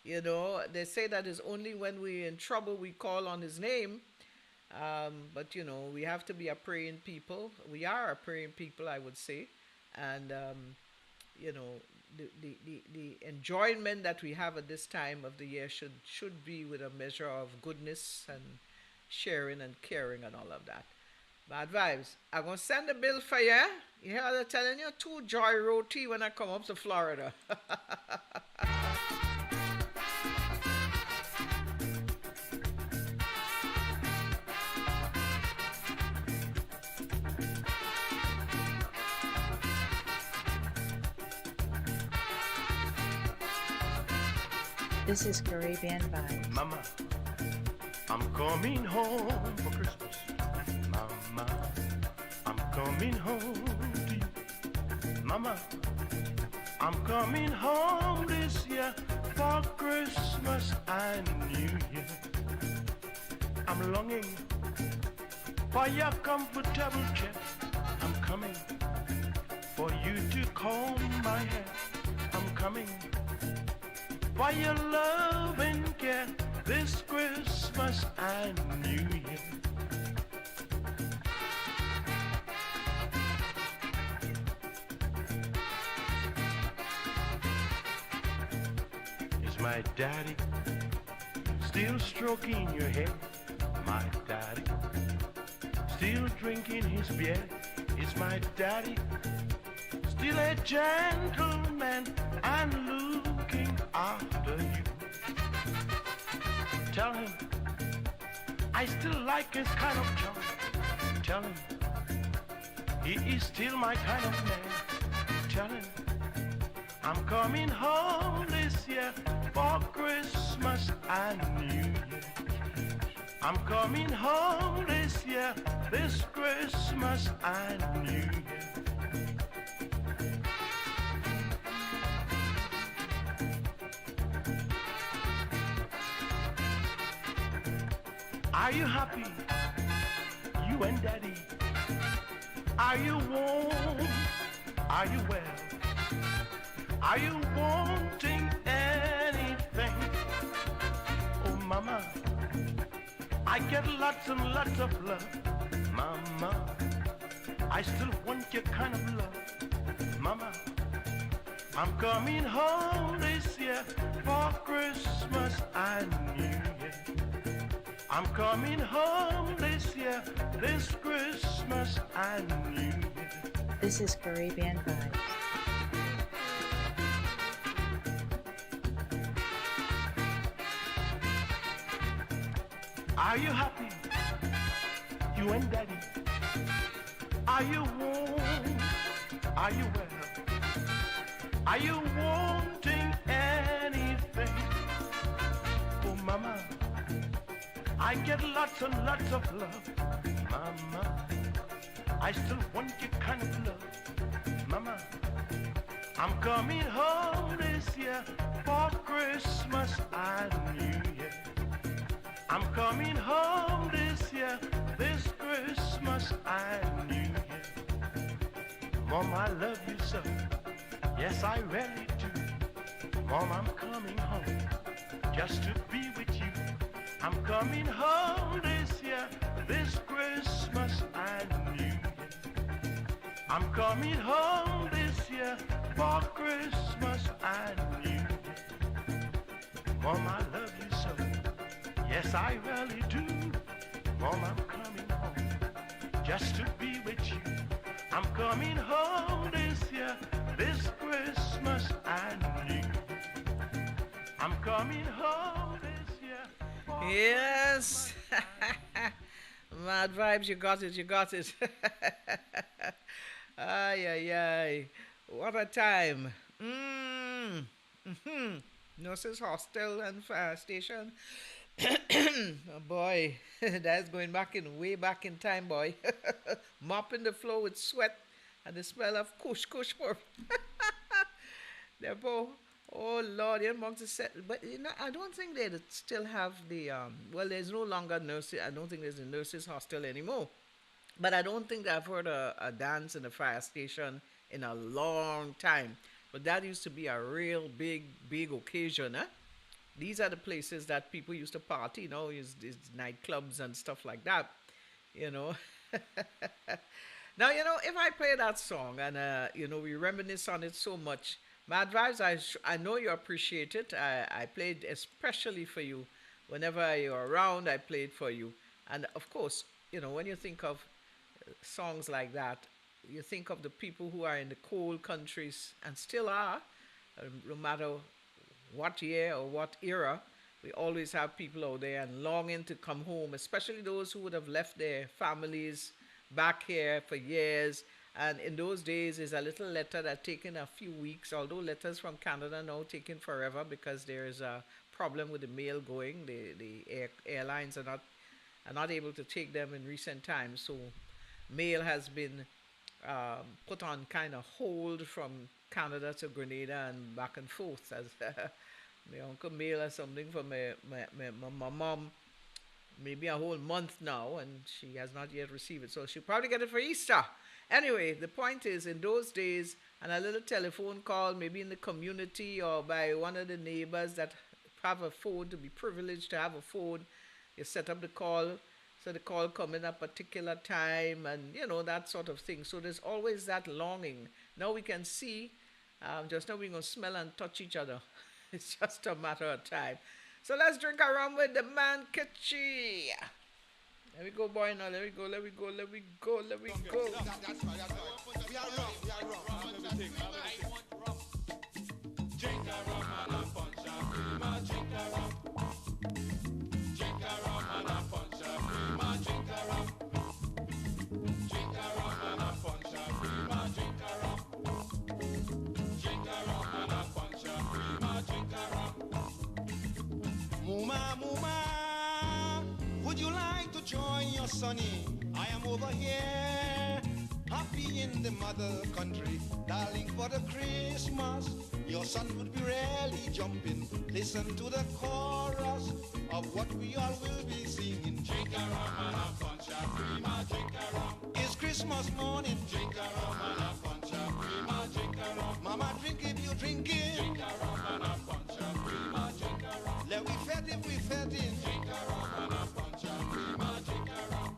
They say that it's only when we're in trouble we call on his name. But we have to be a praying people. We are a praying people, I would say. And the enjoyment that we have at this time of the year should be with a measure of goodness and sharing and caring and all of that. Bad vibes. I'm gonna send a bill for you. You hear they're telling you 2 joy roti when I come up to Florida. This is Caribbean Vibes. Mama, I'm coming home for Christmas. Mama, I'm coming home to you. Mama, I'm coming home this year for Christmas and New Year. I'm longing for your comfortable chair. I'm coming for you to comb my hair. I'm coming for your love and care this Christmas and New Year. Is my daddy still stroking your hair? My daddy still drinking his beer? Is my daddy still a gentleman and looking after you? Tell him I still like his kind of job. Tell him he is still my kind of man. Tell him I'm coming home this year for Christmas and New Year. I'm coming home this year, this Christmas and New Year. Are you happy, you and Daddy? Are you warm? Are you well? Are you wanting anything? Oh, Mama, I get lots and lots of love. Mama, I still want your kind of love. Mama, I'm coming home this year for Christmas and New Year. I'm coming home this year, this Christmas and New Year. This is Caribbean Vibes. Are you happy? You and Daddy? Are you warm? Are you well? Are you wanting anything? Oh, Mama, I get lots and lots of love. Mama, I still want your kind of love. Mama, I'm coming home this year for Christmas and New Year. I'm coming home this year, this Christmas and New Year. Mom, I love you so. Yes, I really do. Mom, I'm coming home just to be with you. I'm coming home this year, this Christmas and New Year. I'm coming home this year for Christmas and New Year. Mom, I love you so. Yes, I really do. Mom, I'm coming home just to be with you. I'm coming home this year, this Christmas and New Year. I'm coming home this year. Yes. Mad vibes, you got it, you got it. Ay, ay, ay. What a time. Mm-hmm. Nurses Hostel and Fire Station. Oh boy, that's going back in way back in time, boy. Mopping the floor with sweat and the smell of kush kush for Therefore, oh Lord, you're amongst the set. But you know, I don't think they still have the well, there's no longer nurses. I don't think there's a nurses hostel anymore. But I don't think I've heard a dance in a fire station in a long time. But that used to be a real big occasion, huh? These are the places that people used to party, you know, is nightclubs and stuff like that, you know. Now, you know, if I play that song and, you know, we reminisce on it so much, my advice, I know you appreciate it. I played especially for you. Whenever you're around, I played for you. And of course, you know, when you think of songs like that, you think of the people who are in the cold countries and still are, no matter what year or what era, we always have people out there and longing to come home, especially those who would have left their families back here for years. And in those days, is a little letter that taken a few weeks, although letters from Canada now taking forever because there is a problem with the mail going. The airlines are not able to take them in recent times. So mail has been put on kind of hold from Canada to Grenada and back and forth as my uncle mail or something for my mom maybe a whole month now and she has not yet received it. So she'll probably get it for Easter. Anyway, the point is in those days and a little telephone call maybe in the community or by one of the neighbors that have a phone, to be privileged to have a phone, you set up the call so the call come in a particular time and you know that sort of thing. So there's always that longing. Now we can see, just now we're going to smell and touch each other. It's just a matter of time. So let's drink a rum with the man Kitchi. Let me go, boy, now. Let me go. Let me go. That's right. That's right. We are wrong. Everything. Drink a rum and a punch a cream. Drink a rum. Drink a rum and a punch a cream. Drink a rum. Drink a rum and a punch a cream. Drink a rum. Drink a rum and a punch a cream. Drink a rum. Muma, muma, would you like to join your sonny? I am over here, happy in the mother country, darling, for the Christmas. Your son would be really jumping. Listen to the chorus of what we all will be singing. Drink a rum and a punch a cream. Drink a rum. It's Christmas morning. Drink a rum and a punch a cream. Drink a rum. Mama, drink if you drink it. Drink a rum and a punch a cream. Drink a rum. Let we fed if we fed in. Drink a rum and a punch a cream. Drink a rum.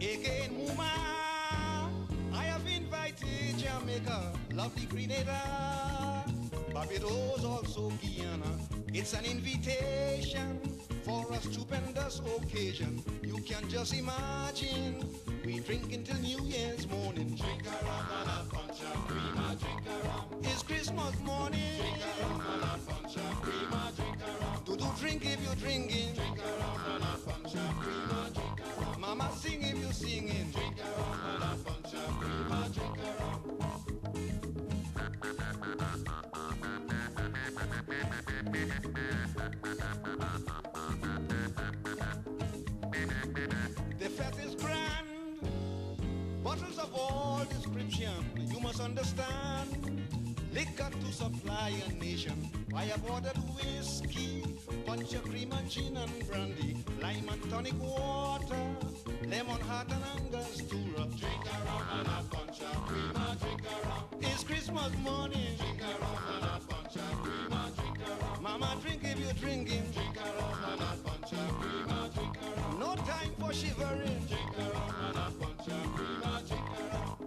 Again, Muma, I have invited Jamaica, lovely Grenada, Barbados, also Guyana. It's an invitation for a stupendous occasion. You can just imagine we drink until New Year's morning. Drink a rum and a punch of cream, a drink a rum. It's Christmas morning. Drink a rum and a punch of cream, a drink a rum. Do drink if you're drinking. Drink a rum and a punch of cream, a drink a rum. Mama sing if you're singing. Drink a rum and a punch of cream, a drink a rum. The fete is grand, bottles of all description, you must understand. Liquor to supply a nation. I have ordered whiskey, punch of cream and gin and brandy, lime and tonic water, lemon heart and angostura. Drink a rum and a punch of cream, a drink a rum. It's Christmas morning. Drink a rum and a punch of cream, a drink a rum. Mama drink if you're drinking. Drink a rum and a punch of cream, a drink a rum. No time for shivering. Drink a rum and a punch of cream, a drink a rum.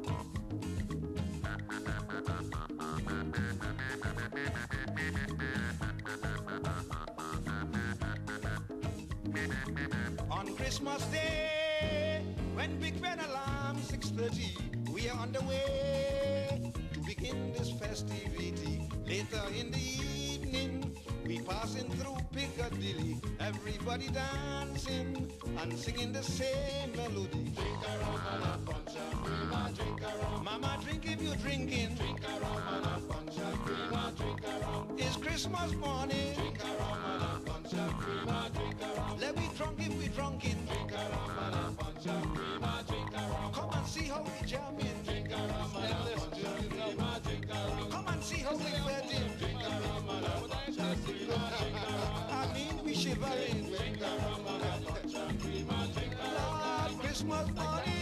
On Christmas Day, when Big Ben alarm 6:30, we are on the way to begin this festivity. Later in the evening, we passing through Piccadilly, everybody dancing and singing the same melody. Drink a rum and a punch of cream, a drink a rum. Mama drink if you're drinking. Drink a rum and a punch of cream, a drink a rum. It's Christmas morning. Drink a rum and a punch of cream, a drink a rum. Let me drunk if we drunken. Drink a rum and a punch of cream, a drink a rum. Come and see how we jamming. Drink a rum and a punch of cream, a drink a rum. Come and see how we wedding. Drink a rum and a punch of cream, a drink a rum. I mean we shivering. Drink a rum and a punch of cream, a drink a rum. Lord, Christmas morning.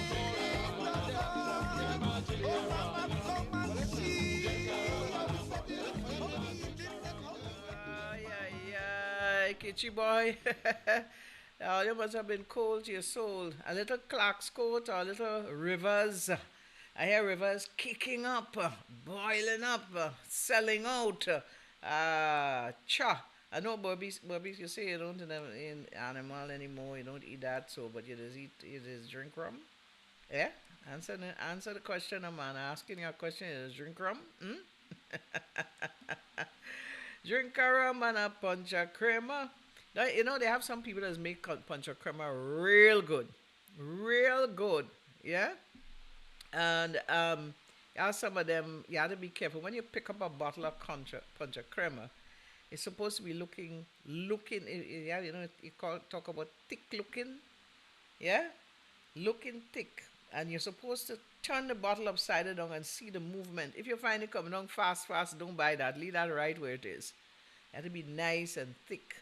Oh, mama, come and see. Ay, ay, Kitchy boy. Oh, you must have been cold to your soul. A little Clark's coat or a little rivers. I hear rivers kicking up, boiling up, selling out. Cha. I know Bobbies, you say you don't eat animal anymore, you don't eat that, so, but you just drink rum? Yeah? Answer the question, a man asking you a question, you just drink rum? Hmm? Drink a rum and a punch of crema. Now, you know, they have some people that make punch of crema real good. Real good. Yeah? And some of them, you have to be careful. When you pick up a bottle of punch of crema, it's supposed to be looking, yeah, you know, talk about thick looking. Yeah? Looking thick. And you're supposed to turn the bottle upside down and see the movement. If you find it coming down fast, don't buy that. Leave that right where it is. It has to be nice and thick.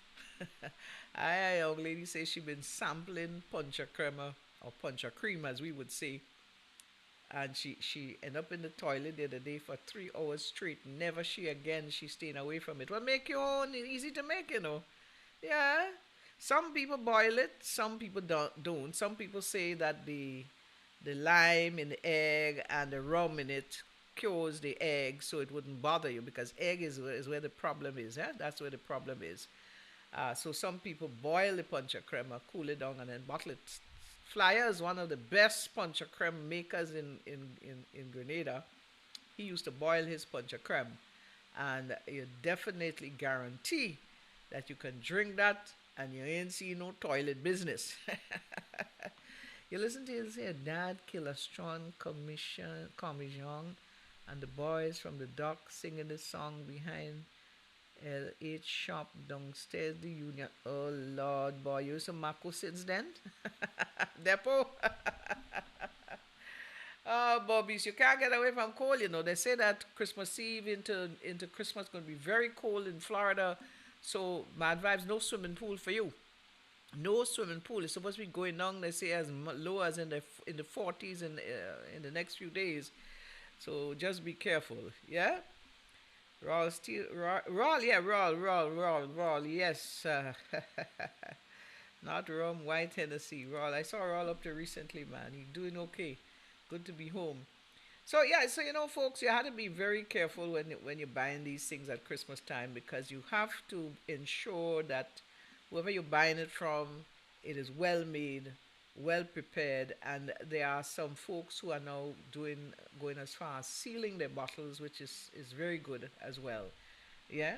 A young lady says she been sampling punch of crema, or punch of cream as we would say. And she ended up in the toilet the other day for 3 hours straight. Never she again. She staying away from it. Well, make your own. It's easy to make, you know. Yeah. Some people boil it. Some people don't. Some people say that the lime in the egg and the rum in it cures the egg so it wouldn't bother you, because egg is where the problem is. Yeah? That's where the problem is. So some people boil the punch of crema, cool it down, and then bottle it. Flyer is one of the best punch of creme makers in Grenada. He used to boil his punch of creme, and you definitely guarantee that you can drink that and you ain't see no toilet business. You listen to him say, Dad kill a strong commission, and the boys from the dock singing the song behind L8 shop downstairs the union. Oh Lord, boy, you some Mako since then? Depot? Oh, Bobbies, you can't get away from cold, you know. They say that Christmas Eve into Christmas going to be very cold in Florida. So, mad vibes, no swimming pool for you. No swimming pool. It's supposed to be going down, they say, as low as in the 40s in the next few days. So, just be careful, yeah? Raw, yes. Not rum, white Hennessy. Raw, I saw Raw up there recently, man. He's doing okay. Good to be home. So yeah, so folks, you have to be very careful when you're buying these things at Christmas time, because you have to ensure that whoever you're buying it from, it is well made, well prepared, and there are some folks who are now going as far as sealing their bottles, which is very good as well. Yeah.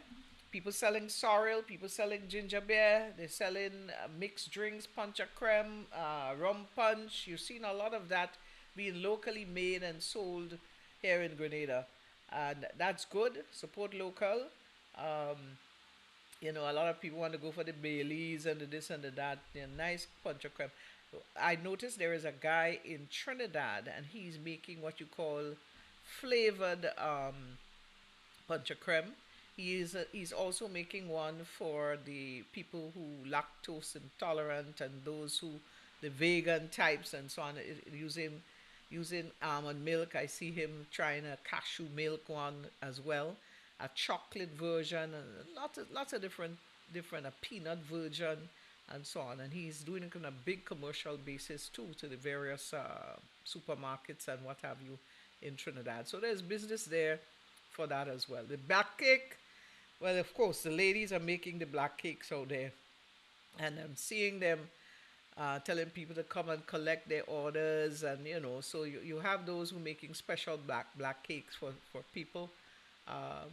People selling sorrel, people selling ginger beer, they're selling mixed drinks, punch a creme, rum punch. You've seen a lot of that being locally made and sold here in Grenada. And that's good. Support local. Um, a lot of people want to go for the Baileys and the this and the that. Nice punch of creme. I noticed there is a guy in Trinidad, and he's making what you call flavored punch of creme. He's also making one for the people who lactose intolerant and those who the vegan types and so on. Using almond milk. I see him trying a cashew milk one as well, a chocolate version, and lots of different a peanut version and so on. And he's doing it on a big commercial basis too to the various supermarkets and what have you in Trinidad. So there's business there for that as well. The black cake, well, of course, the ladies are making the black cakes out there, and I'm seeing them telling people to come and collect their orders, and so you have those who making special black cakes for people, um,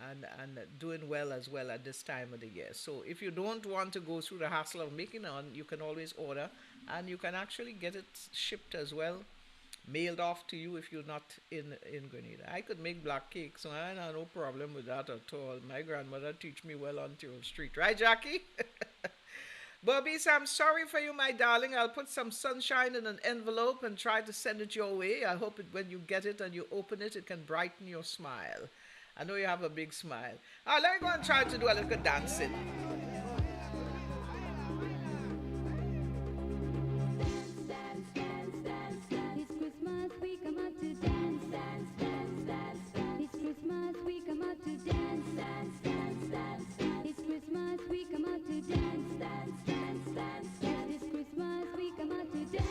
and doing well as well at this time of the year. So if you don't want to go through the hassle of making one, you can always order, and you can actually get it shipped as well, mailed off to you if you're not in Grenada. I could make black cakes, so I have no problem with that at all. My grandmother teach me well on Tyrrell Street. Right, Jackie? Bobby, so I'm sorry for you, my darling. I'll put some sunshine in an envelope and try to send it your way. I hope when you get it and you open it, it can brighten your smile. I know you have a big smile. Let me go and try to do a little dancing. It's Christmas, we come out to dance, dance, dance, dance. It's Christmas, we come out to dance, dance, dance, dance. It's Christmas, we come out to dance, dance, dance, dance. Yes, it's Christmas, we come out to dance.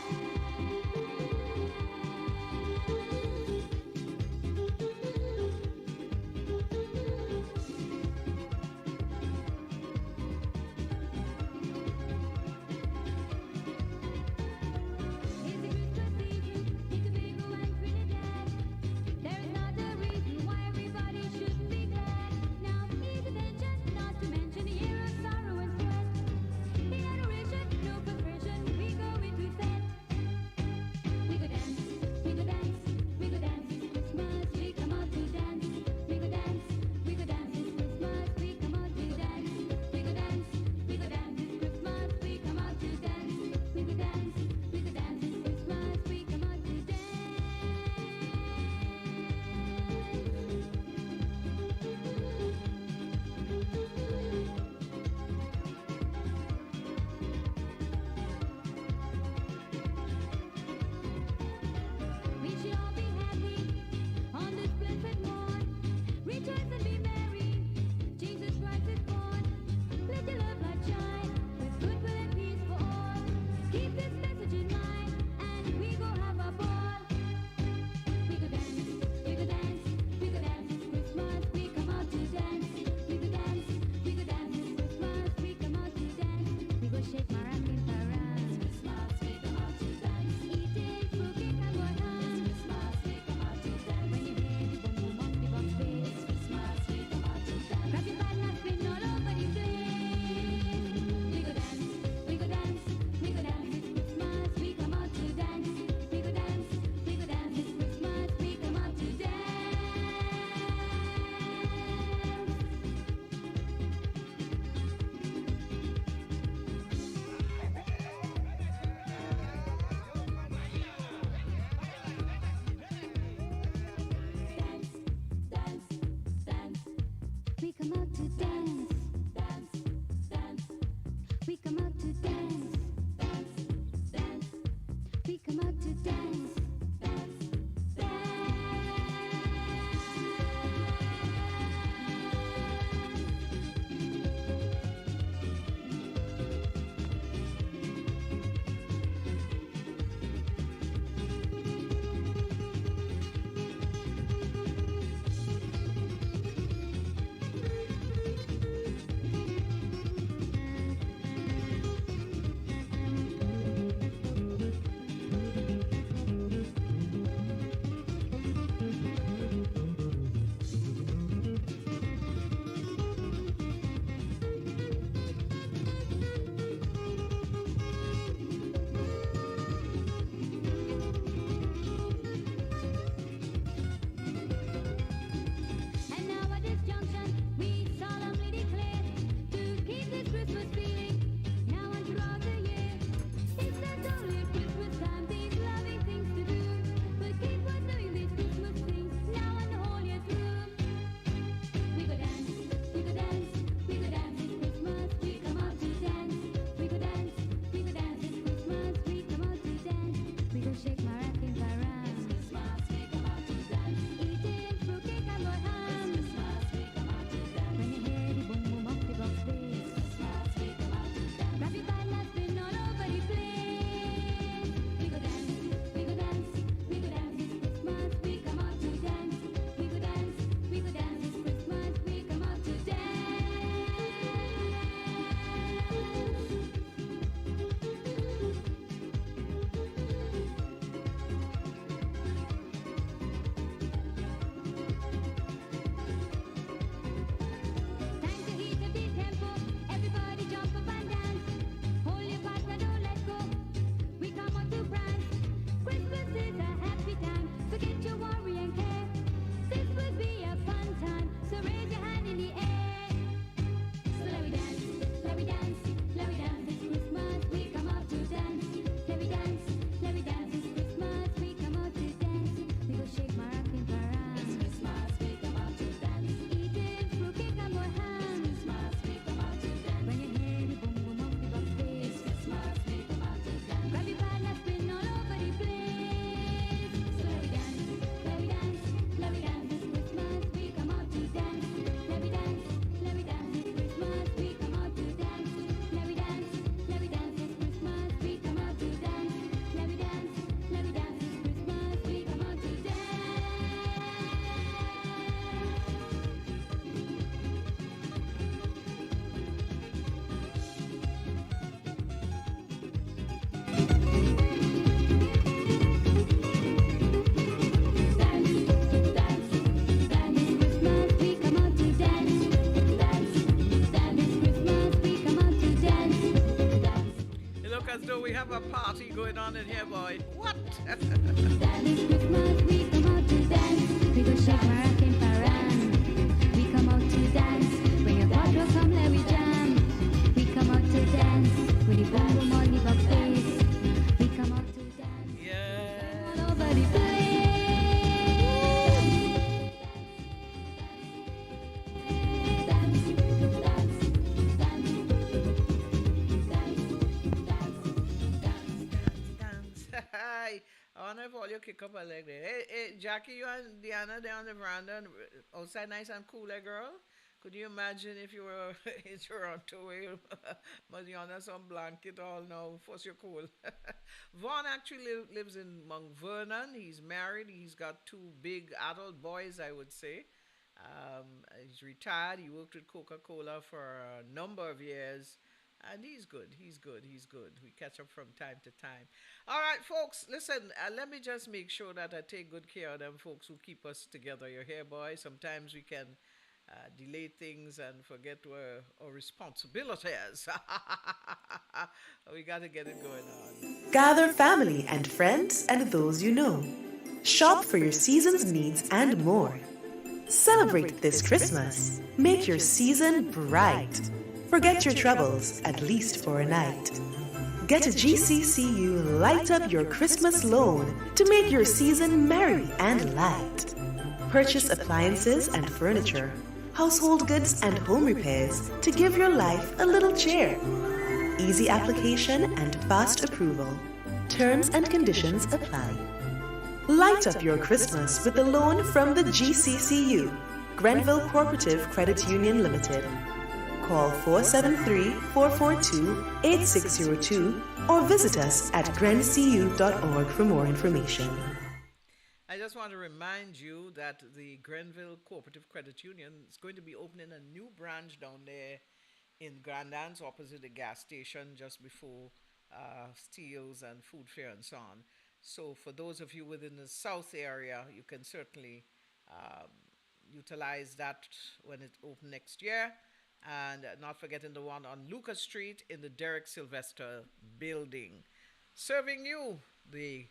This Christmas we come out to dance. We go shake Mariah and Paran. We come out to dance. Bring your bottle, come let we jam. We come out to dance. With the boom boom on the bass. We come out to dance. Yeah. All over the place. Dance. Hi. I wonder if all you kick up a leg there. Hey, Jackie, you and Diana there on the veranda and outside nice and cool, eh, girl? Could you imagine if you were in Toronto where you must be under some blanket all now? Force you're cool. Vaughn actually lives in Mount Vernon. He's married. He's got two big adult boys, I would say. He's retired. He worked with Coca-Cola for a number of years. And he's good. He's good. He's good. We catch up from time to time. All right, folks, listen, let me just make sure that I take good care of them folks who keep us together. You're here, boy. Sometimes we can delay things and forget our responsibilities. We got to get it going on. Gather family and friends and those you know. Shop for your season's needs and more. Celebrate this Christmas. Make your season bright. Forget your troubles, at least for a night. Get a GCCU Light Up Your Christmas loan to make your season merry and light. Purchase appliances and furniture, household goods and home repairs to give your life a little cheer. Easy application and fast approval. Terms and conditions apply. Light up your Christmas with a loan from the GCCU, Grenville Cooperative Credit Union Limited. Call 473-442-8602 or visit us at grencu.org for more information. I just want to remind you that the Grenville Cooperative Credit Union is going to be opening a new branch down there in Grand Anse opposite the gas station just before Steels and Food Fair and so on. So for those of you within the south area, you can certainly utilize that when it opens next year. And not forgetting the one on Lucas Street in the Derek Sylvester building. Serving you, the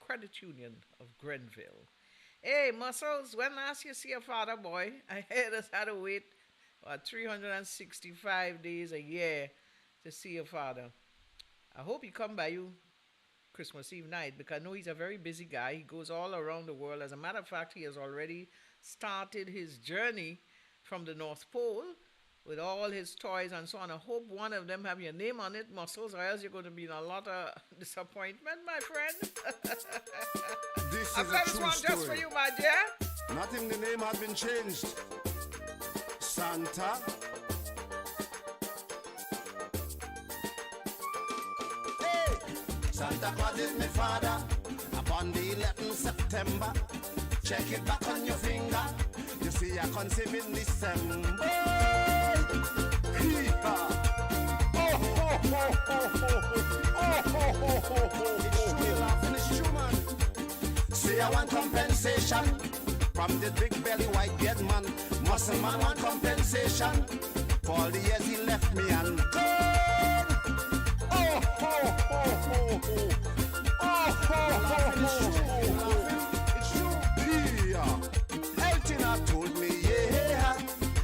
Credit Union of Grenville. Hey, Muscles, when last you see a father, boy? I heard us had to wait 365 days a year to see your father. I hope he come by you Christmas Eve night because I know he's a very busy guy. He goes all around the world. As a matter of fact, he has already started his journey from the North Pole with all his toys and so on. I hope one of them have your name on it, Muscles, or else you're going to be in a lot of disappointment, my friend. This I've is got a this true one story. just for you, my dear. Nothing, the name has been changed. Santa. Hey! Santa Claus is my father. Upon the 11th September. Check it back on your finger. You see, I conceive in December. Hee-ha. Oh, ho, ho, ho, ho, ho. Oh, ho, ho, ho, ho. It's true, you're laughing, it's true, man. See, I want compensation from the big belly white beard man. Muscle man want compensation for all the years he left me and gone. Oh, ho, ho, ho, ho. Oh, ho, ho, ho, ho. It's true. Yeah. Eltina told me, yeah,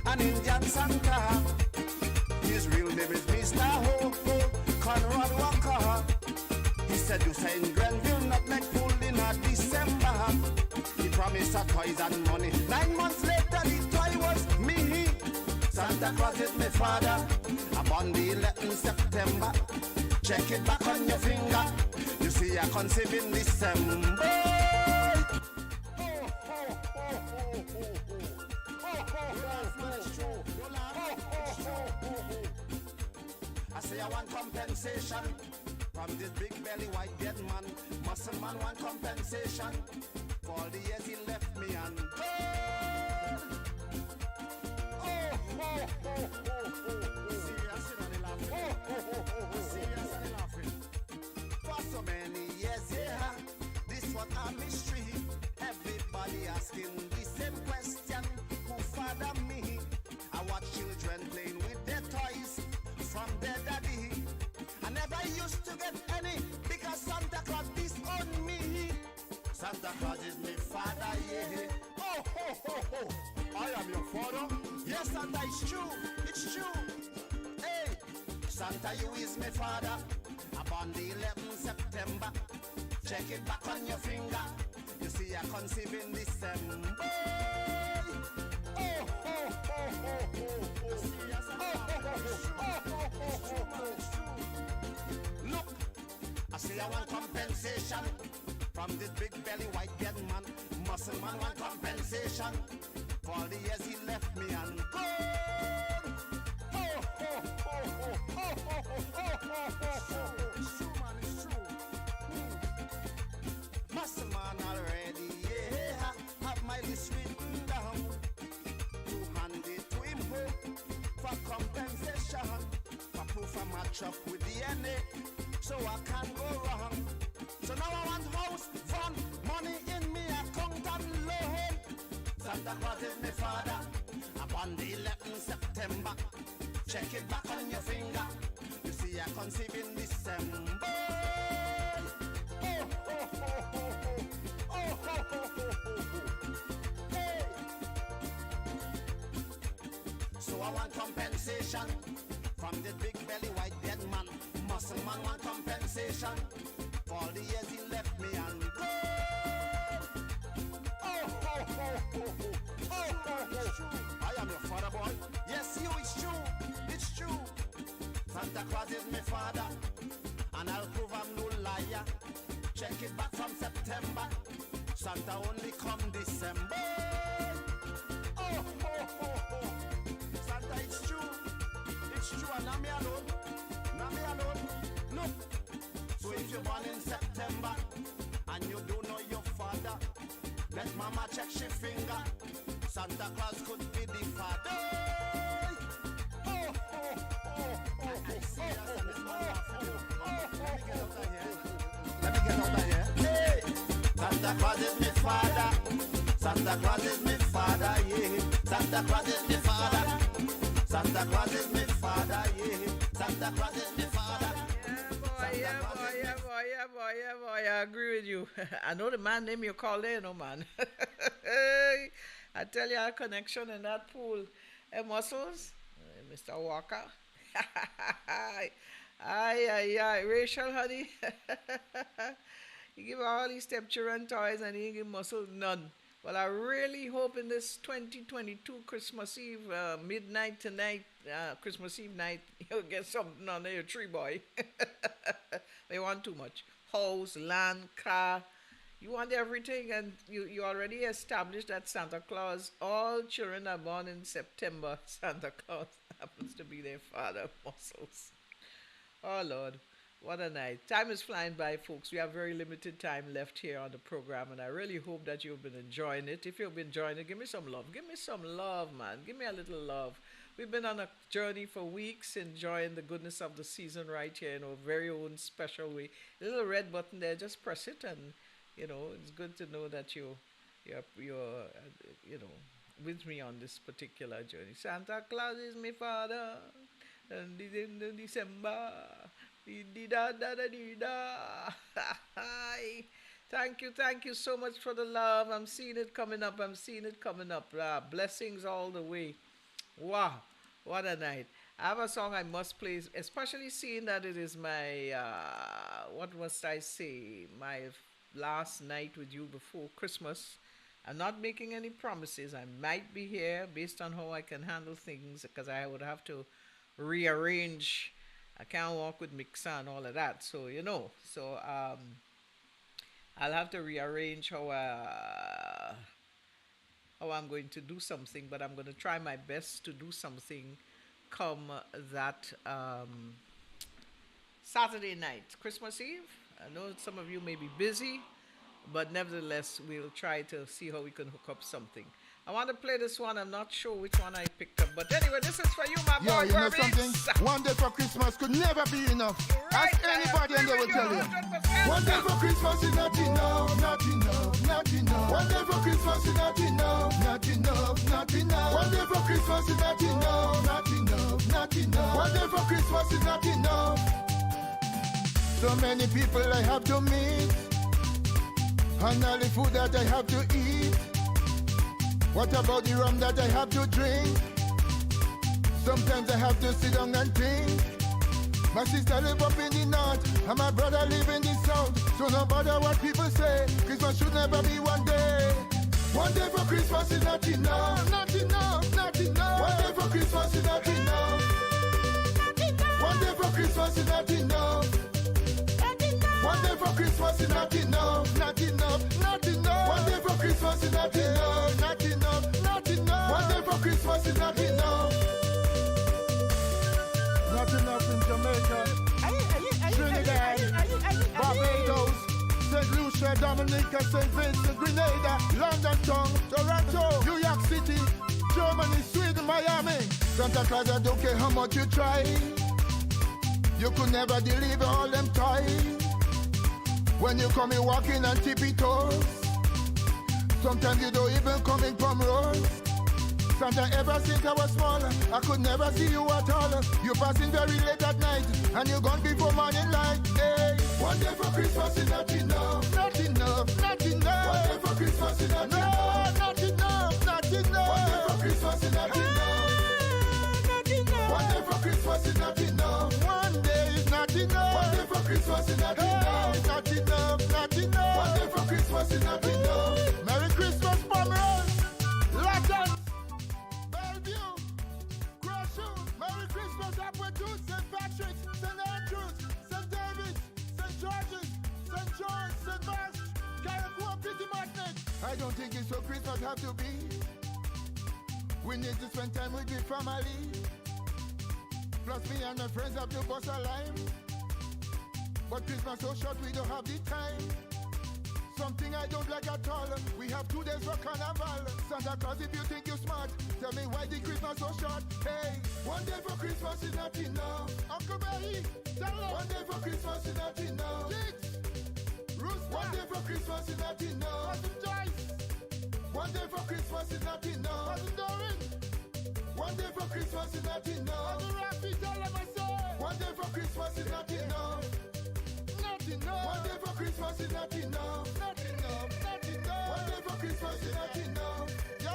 an Indian Santa. His real name is Mr. Ho, Conrad Walker. He said, you say in Grenville, not make full in a December. He promised her toys and money. 9 months later, the toy was me. Santa Claus is my father. Upon the 11th September. Check it back on your finger. You see, I conceive in December. I say I want compensation from this big belly white dead man. Muscle man want compensation for all the years he left me and gone. Oh, oh, oh, oh, oh. Serious and they laughing. Oh, oh, oh, oh, oh. Serious and they laughing. For so many years, yeah, this was a mystery. Everybody asking the same question. Who father me? I watch children playing with their toys from their daddy. I never used to get any because Santa Claus this on me. Santa Claus is my father, yeah. Oh, ho, ho, ho. I am your father. Yes, Santa, it's true. It's true. Hey, Santa, you is my father. Upon the 11th September. Check it back on your finger. You see, I conceive in December. Oh, ho, ho, ho, ho, ho. Look, I see I want compensation from this big belly white beard man. Muscle man want compensation for all the years he left me and gone. Oh, oh, oh, oh, oh, oh, oh, oh, oh. It's true, man, it's true. Muscle man already, yeah, have my list written down to hand it to him home for compensation. For proof I match up with DNA, so I can't go wrong. So now I want house, fun, money in me account and loan. Santa Claus is my father. Upon the 11th September, check it back on your finger. You see I conceive in December. Oh, oh, oh, oh, oh. Oh, oh, oh, oh, oh, oh. Hey. So I want compensation from the big belly white dead man. Muscle man want compensation for all the years he left me and gone. Oh, oh, oh, oh, oh. Oh, oh, oh. I am your father, boy. Yes, you, it's true. It's true. Santa Claus is my father, and I'll prove I'm no liar. Check it back from September. Santa only come December. Oh, oh, oh, oh. Santa, it's true. It's true, and not me alone. Not me alone. Look. So if you're born in September and you don't know your father, let mama check she finger. Santa Claus could be the father. Oh, oh, oh, oh, I see us and this man Let me get out of here. Hey, Santa Claus is my father. Santa Claus is my father, yeah. Santa Claus is my father. Santa Claus is my father, yeah. Santa Claus is my father. Yeah, boy, I agree with you. I know the man name you call there, no man. I tell you, our connection in that pool. Hey, Muscles, Mr. Walker. Aye, Rachel, honey. You give her all these stepchildren toys and you give Muscles none. Well, I really hope in this 2022 Christmas Eve, midnight tonight, Christmas Eve night, you'll get something under your tree, boy. They want too much. House, land, car. You want everything, and you already established that Santa Claus, all children are born in September. Santa Claus happens to be their father, Muscles. Oh, Lord. What a night. Time is flying by, folks. We have very limited time left here on the program, and I really hope that you've been enjoying it. If you've been enjoying it, give me some love. Give me some love, man. Give me a little love. We've been on a journey for weeks, enjoying the goodness of the season right here in our very own special way. A little red button there, just press it, and, it's good to know that you're with me on this particular journey. Santa Claus is my father, and in December. Thank you so much for the love. I'm seeing it coming up. Blessings all the way. Wow, what a night. I have a song I must play, especially seeing that it is my, what must I say, my last night with you before Christmas. I'm not making any promises. I might be here based on how I can handle things, because I would have to rearrange. I can't walk with mixer and all of that, so I'll have to rearrange how I'm going to do something, but I'm going to try my best to do something come that Saturday night, Christmas Eve. I know some of you may be busy, but nevertheless, we'll try to see how we can hook up something. I want to play this one. I'm not sure which one I picked up. But anyway, this is for you, my boy. You know something? One day for Christmas could never be enough. Right, Ask anybody and they will tell you. 100%. One day for Christmas is not enough, not enough, not enough. One day for Christmas is not enough, not enough, not enough. One day for Christmas is not enough, not enough, not enough. One day for Christmas is not enough. So many people I have to meet. and all the food that I have to eat? What about the rum that I have to drink? Sometimes I have to sit down and think. My sister live up in the north, and my brother live in the south. So no matter what people say, Christmas should never be one day. One day for Christmas is not enough, not enough, not enough. One day for Christmas is not enough. One day for Christmas is not enough. One day for Christmas is not enough, not enough, not enough. One day for Christmas is not enough, not enough, not enough. One day for Christmas is not enough. Not enough in Jamaica, Trinidad, Barbados, St. Lucia, Dominica, St. Vincent, Grenada, London Town, Toronto, New York City, Germany, Sweden, Miami. Santa Claus, I don't care how much you try, you could never deliver all them toys. When you come in walking on tippy toes, sometimes you don't even come in from roads. Santa, ever since I was small, I could never see you at all. You passing very late at night, and you're gone before morning light. Hey, one day for Christmas is not enough, not enough, not enough. One day for Christmas is not enough, not enough, not enough. One day for Christmas is not enough, not enough. One day for Christmas is not enough. One day is not enough. One day for Christmas is not enough, not enough, not enough. One day for Christmas is not enough. Merry Christmas, Pomerans, Latin. Merry Christmas, Appleton, St. Patrick's, St. Andrews, St. David's, St. George's, St. George, St. Mark's, Carriacou, Pretty Magnet. I don't think it's so Christmas have to be. We need to spend time with the family. Plus me and my friends have to bust a line. But Christmas so short we don't have the time. Something I don't like at all. We have 2 days for carnival. Santa Claus, if you think you're smart, tell me why the Christmas so short. Hey, one day for Christmas is not enough. Uncle Barry, tell us. One day for Christmas is not enough. Chicks, Rooster. One day for Christmas is not enough. Cousin Joyce. One day for Christmas is not enough. Cousin Dorin. One day for Christmas is not enough. Cousin Rafi, tell them I say. One day for Christmas is not enough. Not enough. One day for Christmas is not enough. Not enough. Not enough. One day for Christmas is not enough. Yo,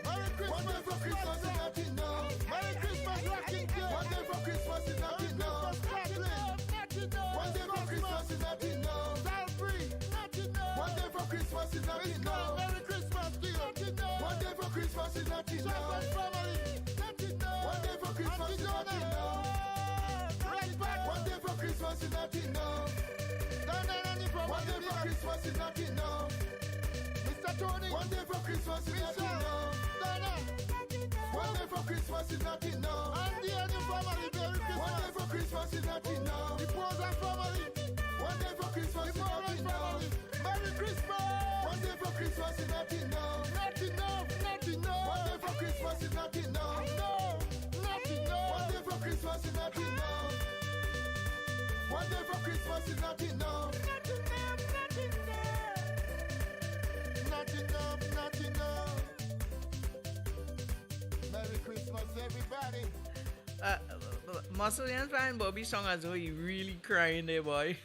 Merry Christmas. One day for Christmas is not enough. Merry Christmas, Rocking Chair. One day for Christmas is not enough. Not enough. Not enough. One day for Christmas is not enough. Salfree. Not enough. One day for Christmas is not enough. Merry Christmas to you. Not enough. One day for Christmas is not enough. Family. Not enough. One day for Christmas is not enough. Right back. One day for Christmas is not enough. One day for Christmas is not enough. Mr. Tony, one day for Christmas is not enough. Donna, one day for Christmas is not enough. And the other family, Merry Christmas. One day for Christmas is not enough. The Poser family, one day for Christmas is not enough. Merry Christmas. One day for Christmas is not enough. Not enough, not enough. One day for Christmas is not enough. No, not enough. One day for Christmas is not enough. One day for Christmas is not enough. Not enough, not enough. Merry Christmas, everybody. Muscleyan find Bobby song as though he really crying there, boy.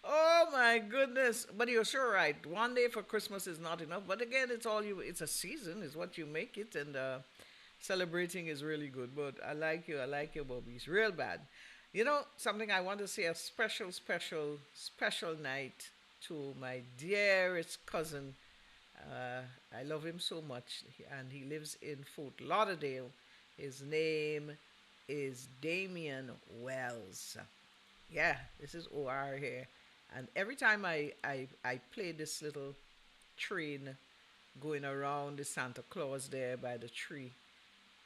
Oh my goodness. But you're sure right. One day for Christmas is not enough. But again, it's a season, is what you make it, and celebrating is really good. But I like you, Bobby. It's real bad. You know, something I want to say, a special, special, special night to my dearest cousin. I love him so much, and he lives in Fort Lauderdale. His name is Damian Wells. Yeah, this is OR here. And every time I play this little train going around the Santa Claus there by the tree,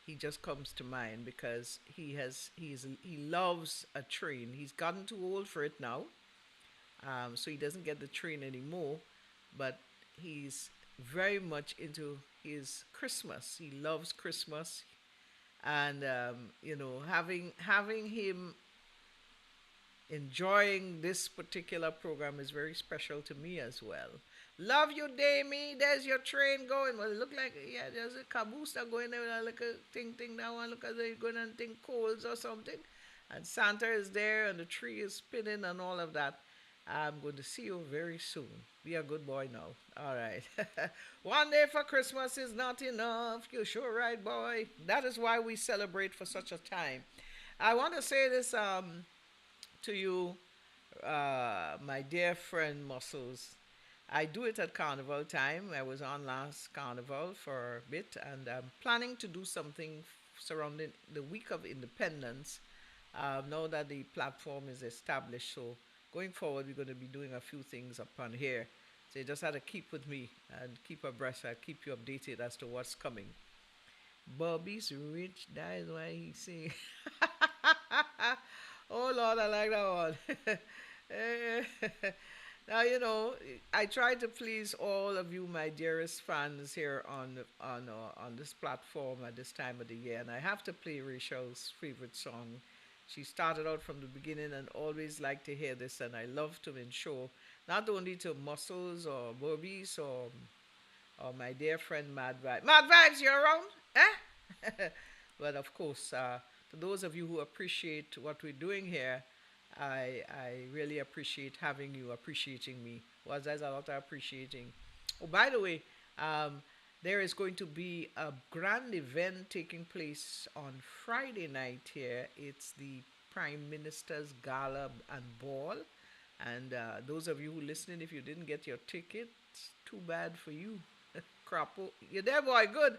he just comes to mind because he loves a train. He's gotten too old for it now, so he doesn't get the train anymore. But he's very much into his Christmas. He loves Christmas, and having him enjoying this particular program is very special to me as well. Love you, Damie. There's your train going. Well, it look like, yeah, there's a caboose that going there with a little thing that one look as though you're going and think coals or something. and Santa is there and the tree is spinning and all of that. I'm going to see you very soon. Be a good boy now. All right. One day for Christmas is not enough. You're sure right, boy. That is why we celebrate for such a time. I want to say this to you, my dear friend Muscles. I do it at Carnival time. I was on last Carnival for a bit, and I'm planning to do something surrounding the week of Independence. Now that the platform is established, so going forward, we're going to be doing a few things upon here. So you just have to keep with me and keep abreast. I'll keep you updated as to what's coming. Bobby's rich, that is why he's saying. Oh Lord, I like that one. Now I try to please all of you, my dearest fans here on this platform at this time of the year, and I have to play Rachel's favorite song. She started out from the beginning and always liked to hear this, and I love to ensure not only to Muscles or Bobbies or my dear friend Mad Vibes. Mad Vibes, you're around? Eh? But of course, to those of you who appreciate what we're doing here, I really appreciate having you appreciating me. Was there's a lot of appreciating. Oh, by the way, there is going to be a grand event taking place on Friday night here. It's the Prime Minister's Gala and Ball. And those of you who listening, if you didn't get your ticket, too bad for you. Crapo, you're there, boy, good.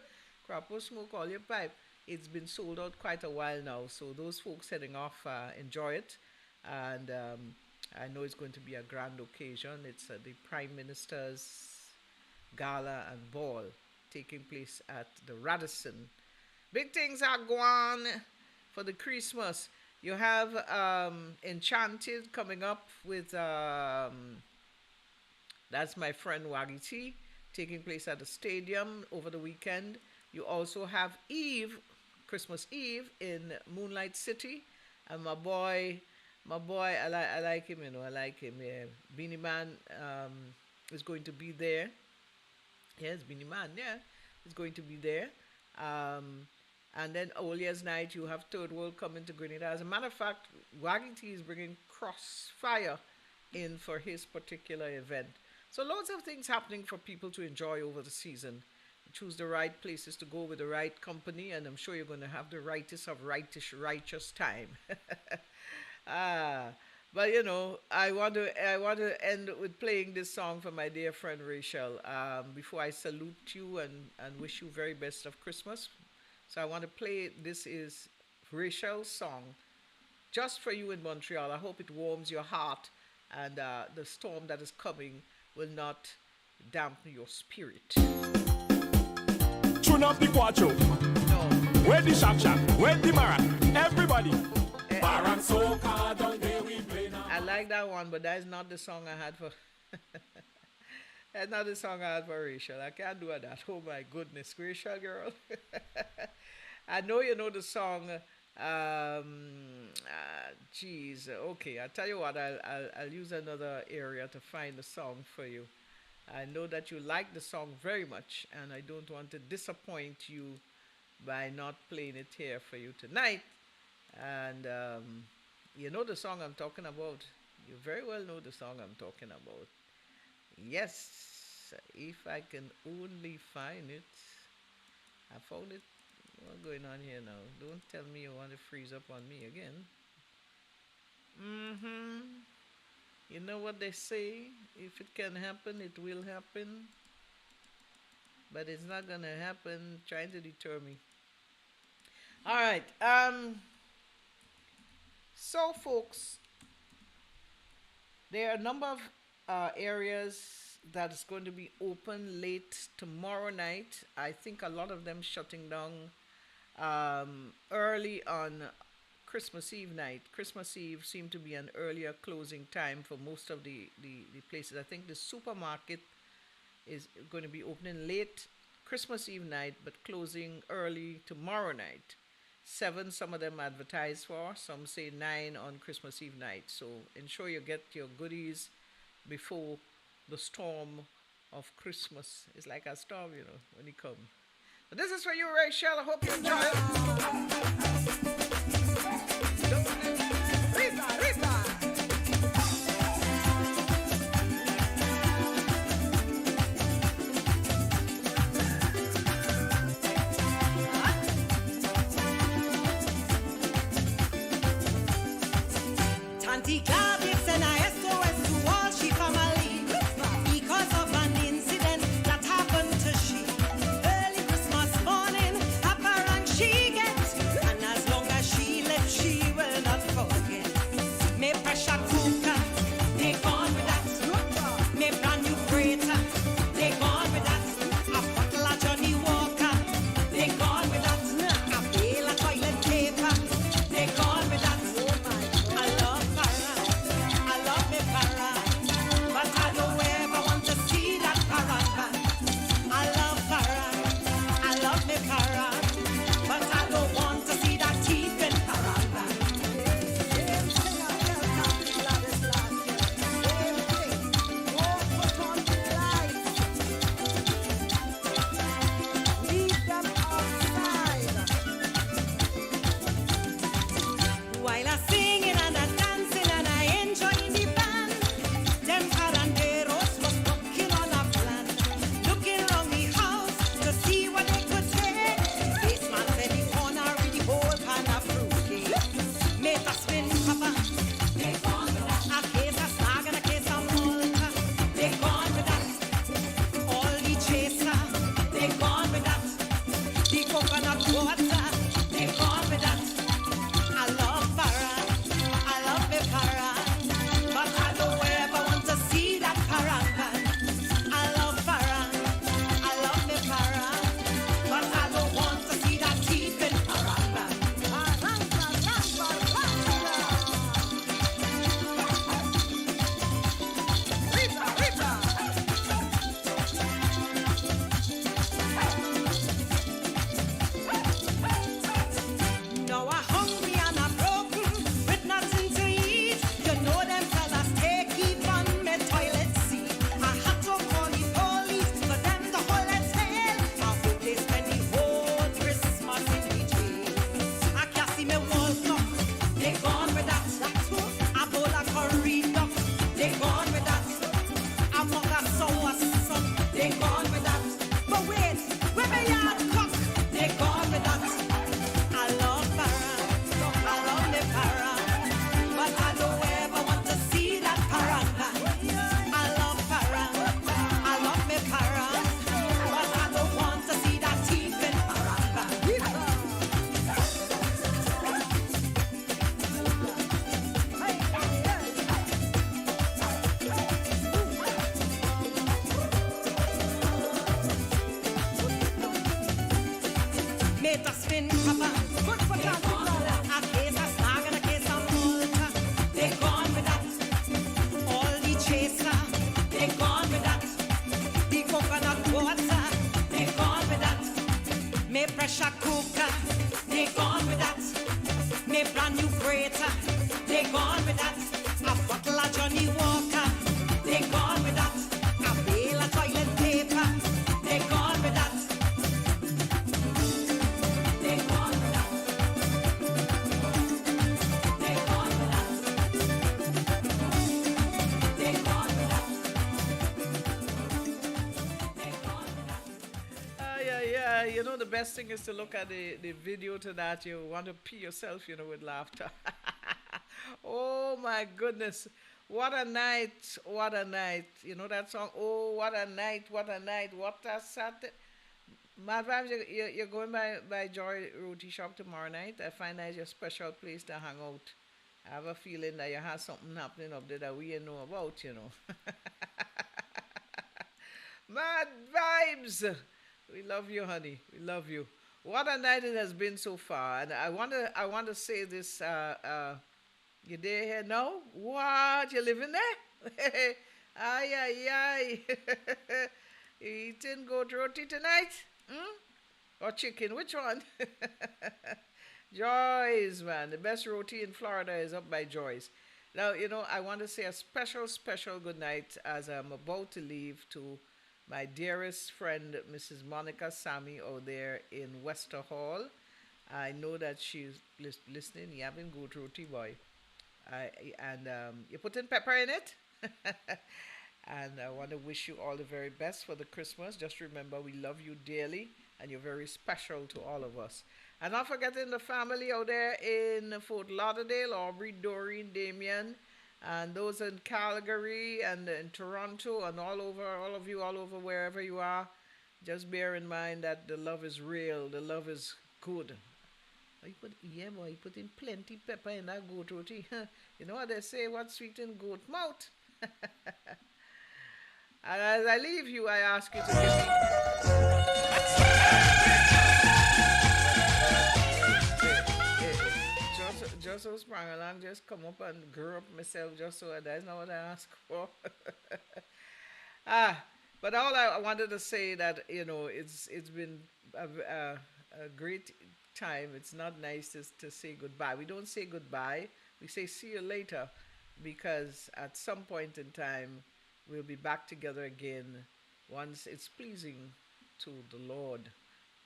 Crapo, smoke all your pipe. It's been sold out quite a while now, so those folks heading off, enjoy it. And I know it's going to be a grand occasion. It's the Prime Minister's Gala and Ball taking place at the Radisson. Big things are going on for the Christmas. You have Enchanted coming up with, that's my friend Waggy T, taking place at the stadium over the weekend. You also have Eve, Christmas Eve in Moonlight City. And my boy, I like him, I like him. Yeah. Beanie Man is going to be there. Yes, Beanie Man, yeah, is going to be there. And then All Year's Night, you have Third World coming to Grenada. As a matter of fact, Waggy T is bringing Crossfire in for his particular event. So loads of things happening for people to enjoy over the season. Choose the right places to go with the right company, and I'm sure you're going to have the righteous of righteous time. But I want to end with playing this song for my dear friend Rachel. Before I salute you and wish you very best of Christmas, so I want to play. This is Rachel's song, just for you in Montreal. I hope it warms your heart, and the storm that is coming will not dampen your spirit. Tune up the Quattro. No. Where the Shak, where the Mara, everybody. Baran Soca, down there we play now. I like that one, but that is not the song I had for. That's not the song I had for Rachel. I can't do that. Oh my goodness, Rachel girl. I know you know the song. Geez. Okay, I'll tell you what. I'll use another area to find the song for you. I know that you like the song very much, and I don't want to disappoint you by not playing it here for you tonight. And you know the song I'm talking about. You very well know the song I'm talking about. Yes, if I can only find it. I found it. What's going on here now? Don't tell me you want to freeze up on me again. You know what they say? If it can happen, it will happen. But it's not going to happen. Trying to deter me. All right. So, folks, there are a number of areas that is going to be open late tomorrow night. I think a lot of them shutting down early on Christmas Eve night. Christmas Eve seemed to be an earlier closing time for most of the places. I think the supermarket is going to be opening late Christmas Eve night, but closing early tomorrow night. 7, some of them advertise for, some say 9 on Christmas Eve night. So ensure you get your goodies before the storm of Christmas. It's like a storm, when it comes. But this is for you, Rachel. I hope you enjoy it. Don't in cabins. Good for a case of snag and a case of malt. They gone with that. All the chaser, they gone with that. The coconut water, they gone with that. Me pressure cooker, they gone with that. Me brand new grater, they gone with that. A bottle of Johnny Walker, they gone with that. A bale of toilet paper, they gone with that. They gone with that. They gone with that. They gone with that. They gone with that. Yeah. You know, the best thing is to look at the video to that. You want to pee yourself, you know, with laughter. Oh my goodness. What a night. What a night. You know that song? Oh, what a night. What a night. What a Saturday. Mad Vibes, you're going by Joy Roti Shop tomorrow night. I find that's your special place to hang out. I have a feeling that you have something happening up there that we didn't know about, you know. Mad Vibes. We love you, honey. We love you. What a night it has been so far. And I want to say this. You there here now? What? You living there? Ay. You eating goat roti tonight? Or chicken? Which one? Joy's, man. The best roti in Florida is up by Joy's. Now, you know, I want to say a special good night as I'm about to leave to my dearest friend, Mrs. Monica Sammy, out there in Wester Hall. I know that she's listening. You having good roti, boy. You putting pepper in it? And I want to wish you all the very best for the Christmas. Just remember, we love you dearly, and you're very special to all of us. And not forgetting the family out there in Fort Lauderdale, Aubrey, Doreen, Damien, and those in Calgary and in Toronto and all of you all over wherever you are. Just bear in mind that the love is real, the love is good. Boy, you put in plenty pepper in that goat roti. You know what they say, what's sweet in goat mouth? And as I leave you, I ask you to give me... Just so sprang along, just come up and grow up myself just so that's not what I ask for. But all I wanted to say that, you know, it's been a great time. It's not nice to say goodbye. We don't say goodbye. We say see you later, because at some point in time we'll be back together again once it's pleasing to the Lord.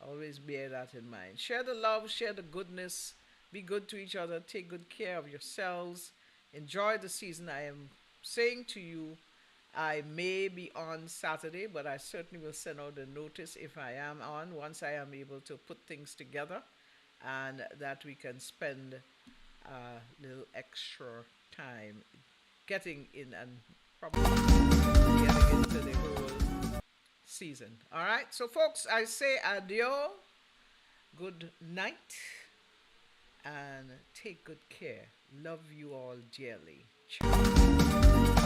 Always bear that in mind. Share the love, share the goodness, be good to each other, take good care of yourselves, enjoy the season. I am saying to you, I may be on Saturday, but I certainly will send out a notice if I am on, once I am able to put things together, and that we can spend a little extra time getting in and probably getting into the whole season. All right, so folks, I say adieu, good night, and take good care. Love you all dearly. Ciao.